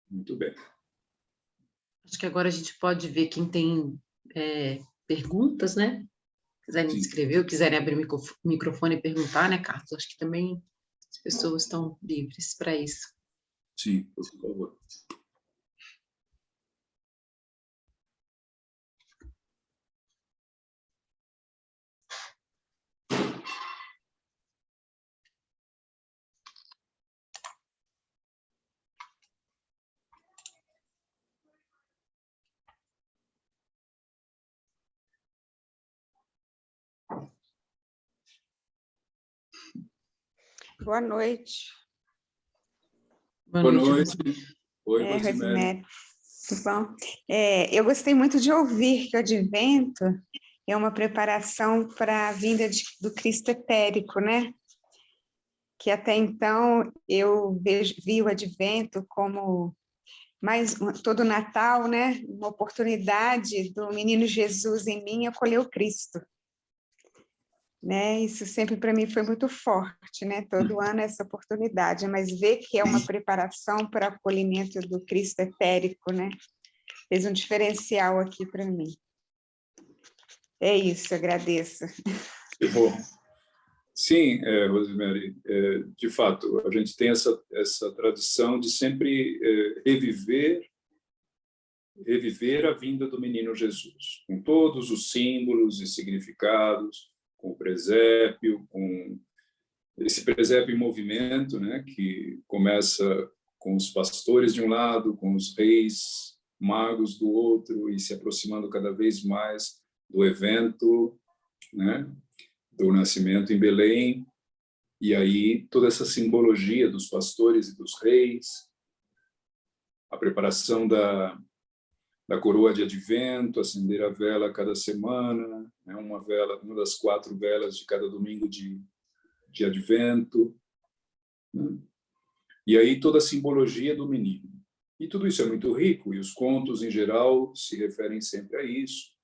Muito bem. Acho que agora a gente pode ver quem tem perguntas, né? Quiserem Sim. escrever, ou quiserem abrir o microfone e perguntar, né, Carlos? Acho que também as pessoas estão livres para isso. Sim, por favor. Boa noite. Boa noite. Oi, Rosemary. Muito bom. Eu gostei muito de ouvir que o Advento é uma preparação para a vinda do Cristo etérico, né? Que até então eu vi o Advento como todo Natal, né? Uma oportunidade do menino Jesus em mim acolher o Cristo, né? Isso sempre para mim foi muito forte, né? Todo ano essa oportunidade, mas ver que é uma preparação para o acolhimento do Cristo etérico, né? Fez um diferencial aqui para mim. É isso, agradeço. Que bom. Sim, Rosemary, de fato, a gente tem essa tradição de sempre reviver a vinda do menino Jesus, com todos os símbolos e significados, com o presépio, com esse presépio em movimento, né, que começa com os pastores de um lado, com os reis magos do outro, e se aproximando cada vez mais do evento, né, do nascimento em Belém, e aí toda essa simbologia dos pastores e dos reis, a preparação da coroa de advento, acender a vela cada semana, né, uma das 4 velas de cada domingo de advento, né? E aí toda a simbologia do menino. E tudo isso é muito rico, e os contos, em geral, se referem sempre a isso,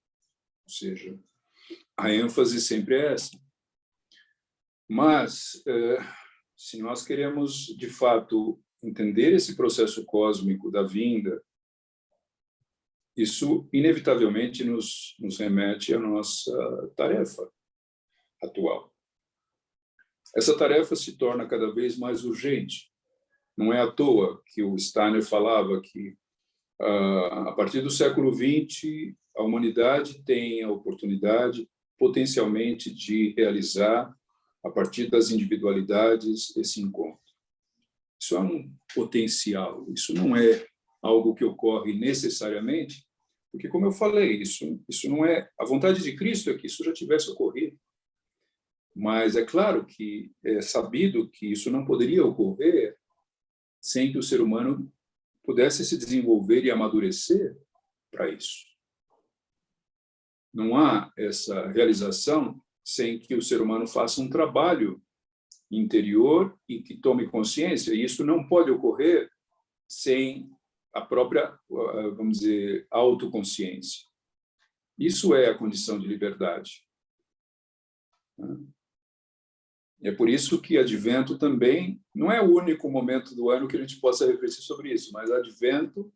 ou seja, a ênfase sempre é essa. Mas, se nós queremos, de fato, entender esse processo cósmico da vinda, isso, inevitavelmente, nos remete à nossa tarefa atual. Essa tarefa se torna cada vez mais urgente. Não é à toa que o Steiner falava que, a partir do século XX, a humanidade tem a oportunidade, potencialmente, de realizar, a partir das individualidades, esse encontro. Isso é um potencial, isso não é algo que ocorre necessariamente, porque, como eu falei, isso não é... A vontade de Cristo é que isso já tivesse ocorrido. Mas é claro que é sabido que isso não poderia ocorrer sem que o ser humano pudesse se desenvolver e amadurecer para isso. Não há essa realização sem que o ser humano faça um trabalho interior e que tome consciência, e isso não pode ocorrer sem a própria, vamos dizer, autoconsciência. Isso é a condição de liberdade. É por isso que Advento também não é o único momento do ano que a gente possa refletir sobre isso, mas Advento,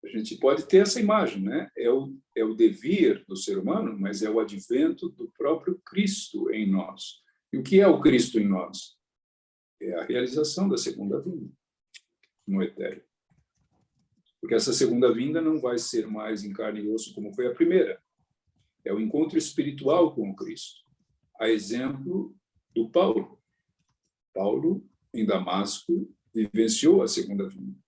a gente pode ter essa imagem, né? É o devir do ser humano, mas é o advento do próprio Cristo em nós. E o que é o Cristo em nós? É a realização da segunda vinda no etéreo. Porque essa segunda vinda não vai ser mais em carne e osso como foi a primeira. É o encontro espiritual com o Cristo. A exemplo do Paulo. Paulo, em Damasco, vivenciou a segunda vinda.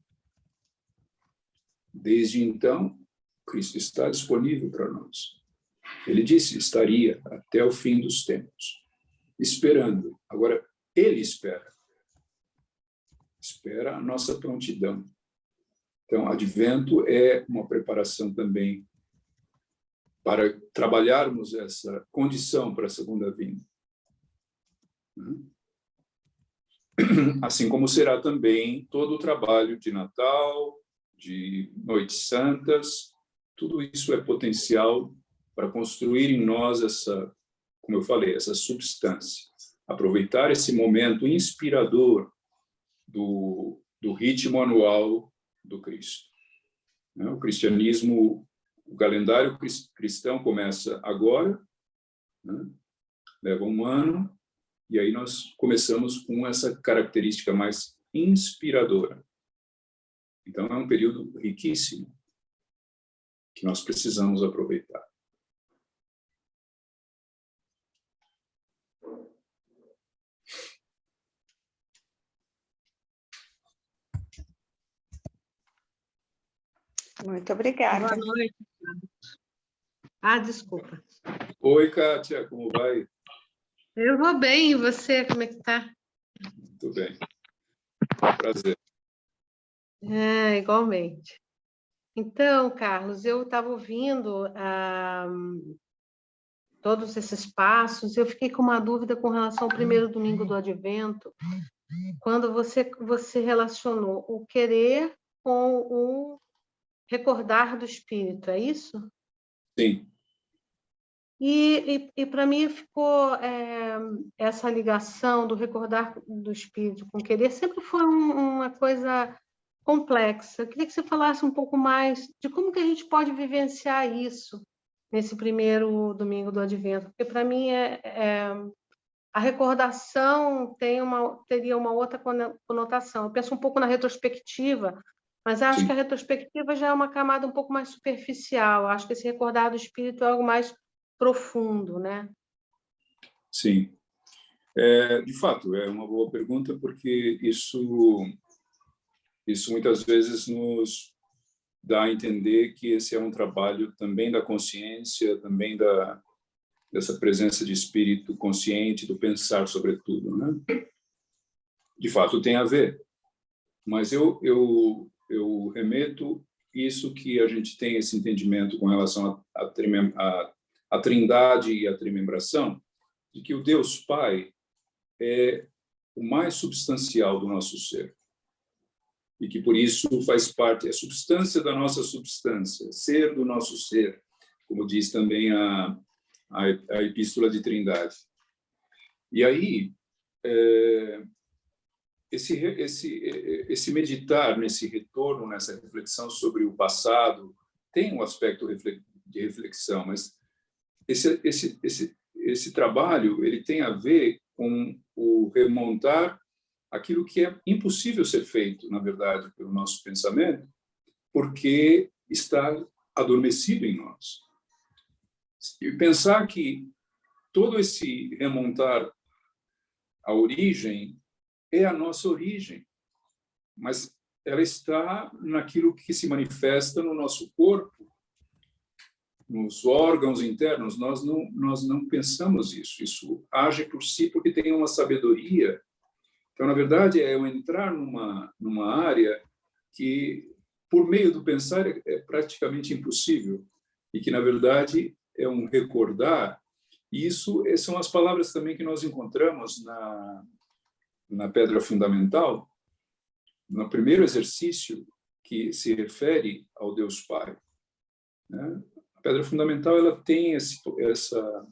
Desde então, Cristo está disponível para nós. Ele disse, estaria até o fim dos tempos, esperando. Agora, ele espera. Espera a nossa prontidão. Então, Advento é uma preparação também para trabalharmos essa condição para a segunda vinda. Assim como será também todo o trabalho de Natal, de Noites Santas, tudo isso é potencial para construir em nós essa, como eu falei, essa substância. Aproveitar esse momento inspirador do ritmo anual do Cristo. O cristianismo, o calendário cristão começa agora, leva um ano, e aí nós começamos com essa característica mais inspiradora. Então, é um período riquíssimo que nós precisamos aproveitar. Muito obrigada. Boa noite. Desculpa. Oi, Kátia, como vai? Eu vou bem, e você, como é que está? Muito bem. Prazer. Igualmente. Então, Carlos, eu estava ouvindo todos esses passos, eu fiquei com uma dúvida com relação ao primeiro domingo do Advento, quando você relacionou o querer com o recordar do Espírito, é isso? Sim. E para mim ficou essa ligação do recordar do Espírito com querer, sempre foi uma coisa complexa. Eu queria que você falasse um pouco mais de como que a gente pode vivenciar isso nesse primeiro domingo do Advento, porque para mim a recordação teria uma outra conotação. Eu penso um pouco na retrospectiva, mas acho Sim. que a retrospectiva já é uma camada um pouco mais superficial. Acho que esse recordar do Espírito é algo mais profundo, né? Sim. De fato, é uma boa pergunta, porque isso muitas vezes nos dá a entender que esse é um trabalho também da consciência, também dessa presença de espírito consciente, do pensar sobre tudo, né? De fato, tem a ver. Mas eu remeto isso que a gente tem esse entendimento com relação à trindade e à trimembração, de que o Deus Pai é o mais substancial do nosso ser. E que, por isso, faz parte, é substância da nossa substância, ser do nosso ser, como diz também a Epístola de Trindade. E aí, esse meditar nesse retorno, nessa reflexão sobre o passado, tem um aspecto de reflexão, mas esse trabalho ele tem a ver com o remontar aquilo que é impossível ser feito, na verdade, pelo nosso pensamento, porque está adormecido em nós. E pensar que todo esse remontar à origem é a nossa origem, mas ela está naquilo que se manifesta no nosso corpo, nos órgãos internos. Nós não pensamos isso. Isso age por si porque tem uma sabedoria. Então, na verdade, é eu entrar numa área que, por meio do pensar, é praticamente impossível e que, na verdade, é um recordar. E isso são as palavras também que nós encontramos na pedra fundamental, no primeiro exercício que se refere ao Deus Pai, né? A pedra fundamental ela tem essa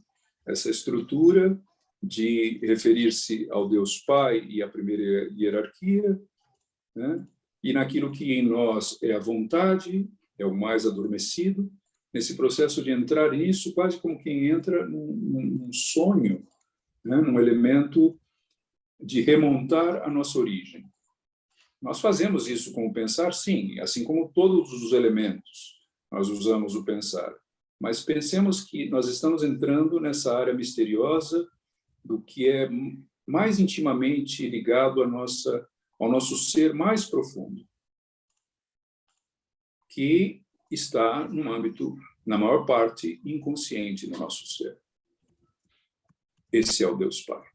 estrutura de referir-se ao Deus Pai e à primeira hierarquia, né? E naquilo que em nós é a vontade, é o mais adormecido, nesse processo de entrar nisso, quase como quem entra num sonho, né? Num elemento de remontar a nossa origem. Nós fazemos isso com o pensar, sim, assim como todos os elementos, nós usamos o pensar. Mas pensemos que nós estamos entrando nessa área misteriosa do que é mais intimamente ligado ao nosso ser mais profundo, que está no âmbito, na maior parte, inconsciente do nosso ser. Esse é o Deus Pai.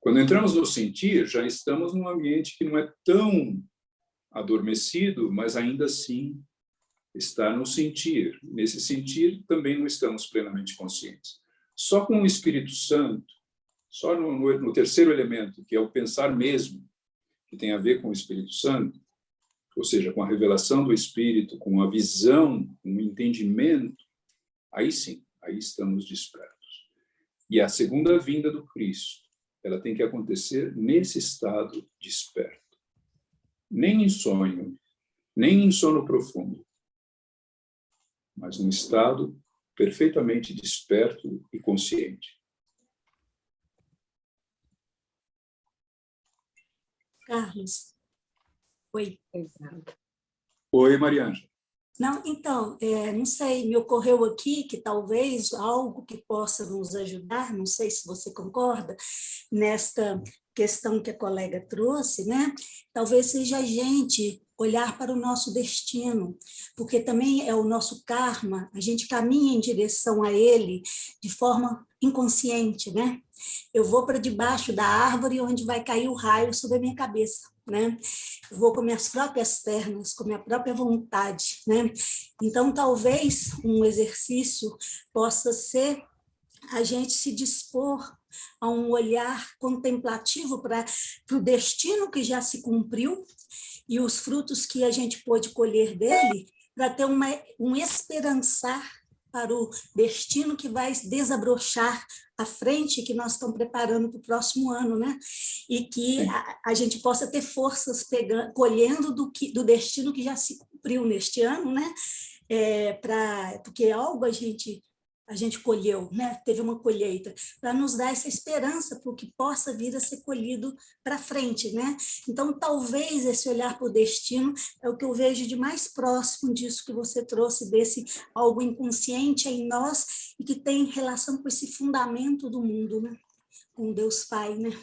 Quando entramos no sentir, já estamos num ambiente que não é tão adormecido, mas ainda assim está no sentir. Nesse sentir, também não estamos plenamente conscientes. Só com o Espírito Santo, só no terceiro elemento, que é o pensar mesmo, que tem a ver com o Espírito Santo, ou seja, com a revelação do Espírito, com a visão, com o entendimento, aí sim, aí estamos despertos. E a segunda vinda do Cristo, ela tem que acontecer nesse estado desperto. Nem em sonho, nem em sono profundo, mas num estado perfeitamente desperto e consciente. Carlos. Oi. Oi, Mariângela. Não, então, não sei, me ocorreu aqui que talvez algo que possa nos ajudar, não sei se você concorda, nesta questão que a colega trouxe, né? Talvez seja a gente olhar para o nosso destino, porque também é o nosso karma, a gente caminha em direção a ele de forma inconsciente, né? Eu vou para debaixo da árvore onde vai cair o raio sobre a minha cabeça, né? Eu vou com minhas próprias pernas, com minha própria vontade, né? Então, talvez um exercício possa ser a gente se dispor a um olhar contemplativo para o destino que já se cumpriu e os frutos que a gente pôde colher dele, para ter um esperançar para o destino que vai desabrochar à frente, que nós estamos preparando para o próximo ano, né? E que a gente possa ter forças colhendo do destino que já se cumpriu neste ano, né? Porque algo a gente colheu, né? Teve uma colheita, para nos dar essa esperança para o que possa vir a ser colhido para frente, né? Então, talvez esse olhar para o destino é o que eu vejo de mais próximo disso que você trouxe, desse algo inconsciente em nós e que tem relação com esse fundamento do mundo, né? Com Deus Pai, né?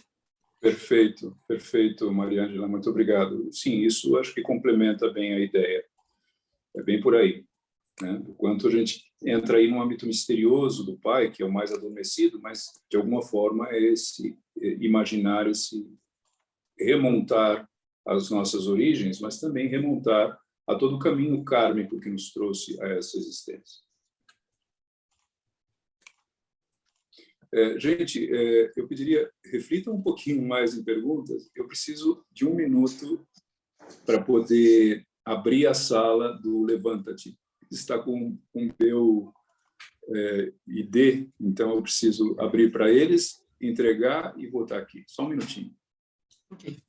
Perfeito, perfeito, Mariângela, muito obrigado. Sim, isso acho que complementa bem a ideia. É bem por aí, né? O quanto a gente entra aí no âmbito misterioso do Pai, que é o mais adormecido, mas de alguma forma é esse imaginar, esse remontar às nossas origens, mas também remontar a todo o caminho kármico que nos trouxe a essa existência. Gente, eu pediria, reflitam um pouquinho mais em perguntas. Eu preciso de 1 minuto para poder abrir a sala do Levanta-te. Está com o meu ID, então eu preciso abrir para eles, entregar e botar aqui. Só 1 minutinho. Ok.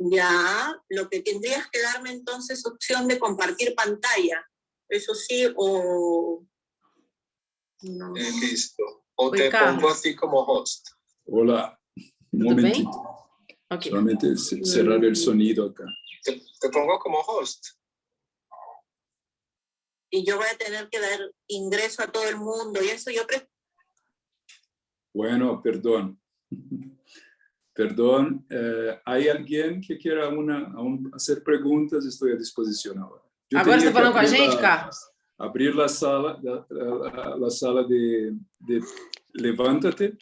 Ya, lo que tendrías que darme entonces opción de compartir pantalla. Eso sí, o... No. Listo. O Oi, te Carlos. pongo a ti como host. Olá, um Tudo bem? momentito. Ok. Solamente cerrar el sonido acá. Te pongo como host. Y yo voy a tener que dar ingreso a todo el mundo y eso yo... Bueno, perdón. Perdón, ¿hay alguien que quiera aún hacer preguntas? Estoy a disposición ahora. Yo Agora você tenía está falando que com a gente, Carlos? abrir la sala de Levántate.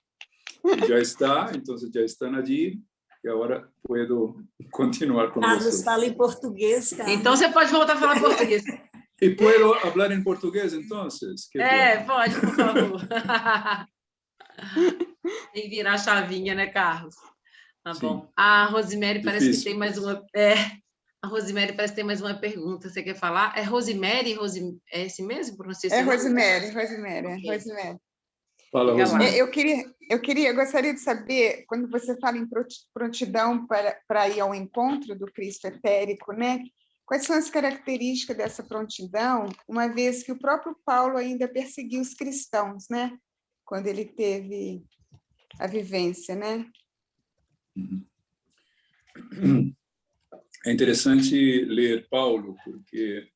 Ya está, entonces ya están allí y ahora puedo continuar con Carlos vosotros. fala em português, Carlos. Então você pode voltar a falar português. ¿Y puedo hablar en portugués entonces? Qué bueno. Pode, por favor. Tem que virar a chavinha, né, Carlos? Tá Sim. bom. A Rosemary parece Difícil. que tem mais uma... A Rosemary parece que tem mais uma pergunta. Você quer falar? É Rosemary? É esse mesmo? Pronuncia É esse nome? Rosemary. Ok. Rosemary. Fala, Diga lá. Rosemary. Eu gostaria de saber, quando você fala em prontidão para ir ao encontro do Cristo etérico, né? Quais são as características dessa prontidão, uma vez que o próprio Paulo ainda perseguiu os cristãos, né? Quando ele teve a vivência, né? É interessante ler Paulo, porque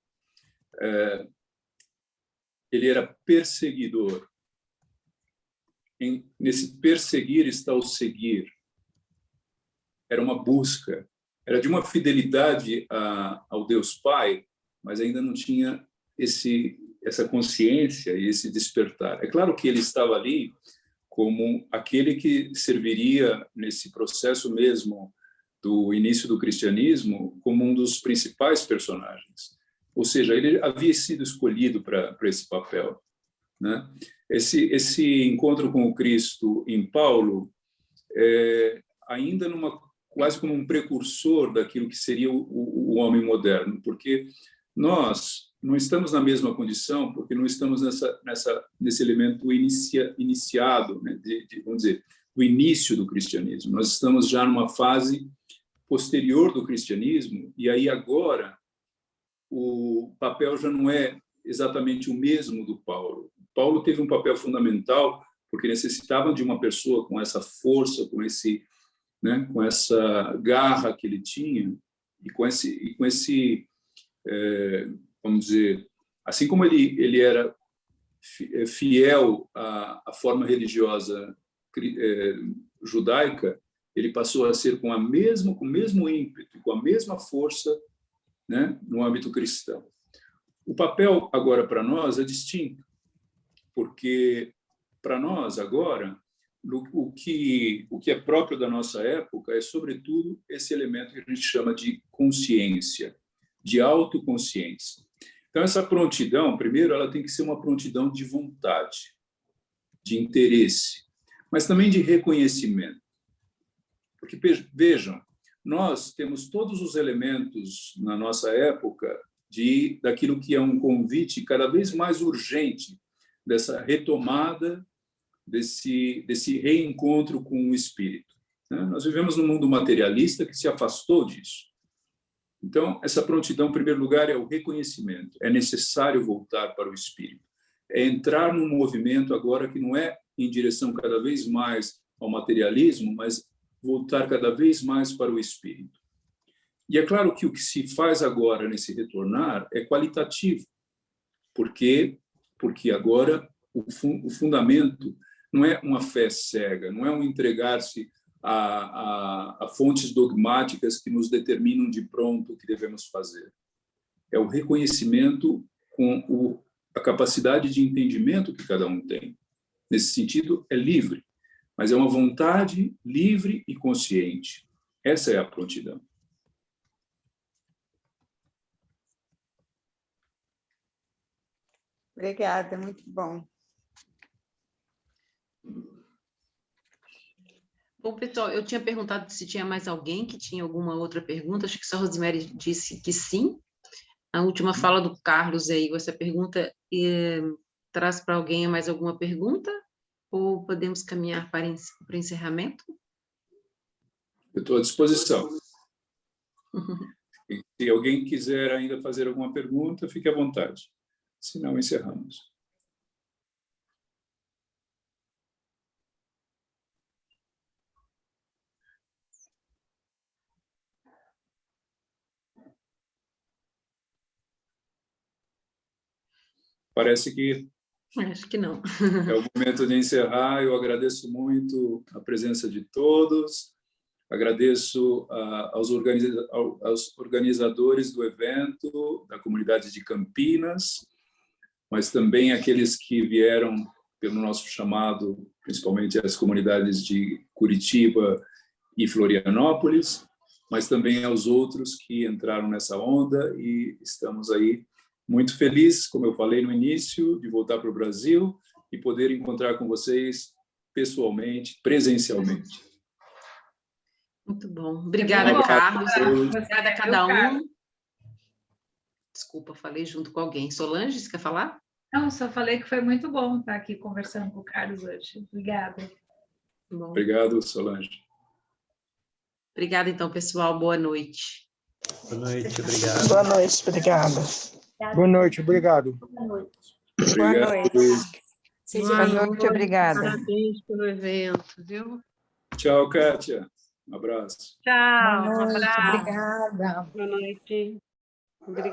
ele era perseguidor. Nesse perseguir está o seguir. Era uma busca, era de uma fidelidade ao Deus Pai, mas ainda não tinha essa consciência e esse despertar. É claro que ele estava ali como aquele que serviria nesse processo mesmo do início do cristianismo como um dos principais personagens. Ou seja, ele havia sido escolhido para esse papel. né? Esse encontro com o Cristo em Paulo ainda quase como um precursor daquilo que seria o homem moderno, porque nós não estamos na mesma condição, porque não estamos nesse elemento iniciado, né, vamos dizer, do início do cristianismo. Nós estamos já numa fase posterior do cristianismo, e aí agora o papel já não é exatamente o mesmo do Paulo. Paulo teve um papel fundamental, porque necessitava de uma pessoa com essa força, com essa garra que ele tinha, e com esse vamos dizer, assim como ele era fiel à forma religiosa judaica, ele passou a ser com o mesmo ímpeto, com a mesma força, né, no âmbito cristão. O papel agora para nós é distinto, porque para nós agora o que é próprio da nossa época é, sobretudo, esse elemento que a gente chama de consciência, de autoconsciência. Então, essa prontidão, primeiro, ela tem que ser uma prontidão de vontade, de interesse, mas também de reconhecimento. Porque, vejam, nós temos todos os elementos na nossa época daquilo que é um convite cada vez mais urgente, dessa retomada, desse reencontro com o espírito, né? Nós vivemos num mundo materialista que se afastou disso. Então, essa prontidão, em primeiro lugar, é o reconhecimento. É necessário voltar para o espírito. É entrar num movimento agora que não é em direção cada vez mais ao materialismo, mas voltar cada vez mais para o espírito. E é claro que o que se faz agora nesse retornar é qualitativo, porque agora o fundamento não é uma fé cega, não é um entregar-se a fontes dogmáticas que nos determinam de pronto o que devemos fazer. É o reconhecimento com a capacidade de entendimento que cada um tem. Nesse sentido, é livre, mas é uma vontade livre e consciente. Essa é a prontidão. Obrigada, muito bom. Bom, pessoal, eu tinha perguntado se tinha mais alguém que tinha alguma outra pergunta. Acho que só a Rosemary disse que sim. A última fala do Carlos aí, essa pergunta traz para alguém mais alguma pergunta? Ou podemos caminhar para o encerramento? Eu estou à disposição. Se alguém quiser ainda fazer alguma pergunta, fique à vontade. Se não, encerramos. Parece que Acho que não. é o momento de encerrar. Eu agradeço muito a presença de todos, agradeço aos organizadores do evento, da comunidade de Campinas, mas também aqueles que vieram pelo nosso chamado, principalmente as comunidades de Curitiba e Florianópolis, mas também aos outros que entraram nessa onda, e estamos aí muito felizes, como eu falei no início, de voltar para o Brasil e poder encontrar com vocês pessoalmente, presencialmente. Muito bom. Obrigada, Carlos. Obrigada a cada um. Desculpa, falei junto com alguém. Solange, você quer falar? Não, só falei que foi muito bom estar aqui conversando com o Carlos hoje. Obrigada. Bom. Obrigado, Solange. Obrigada, então, pessoal. Boa noite. Boa noite, obrigado. Boa noite, obrigada. Boa noite, obrigado. Boa noite. Boa noite, obrigada. Parabéns pelo evento, viu? Tchau, Kátia. Um abraço. Tchau. Boa noite, Um abraço. obrigada. Boa noite. Obrigada.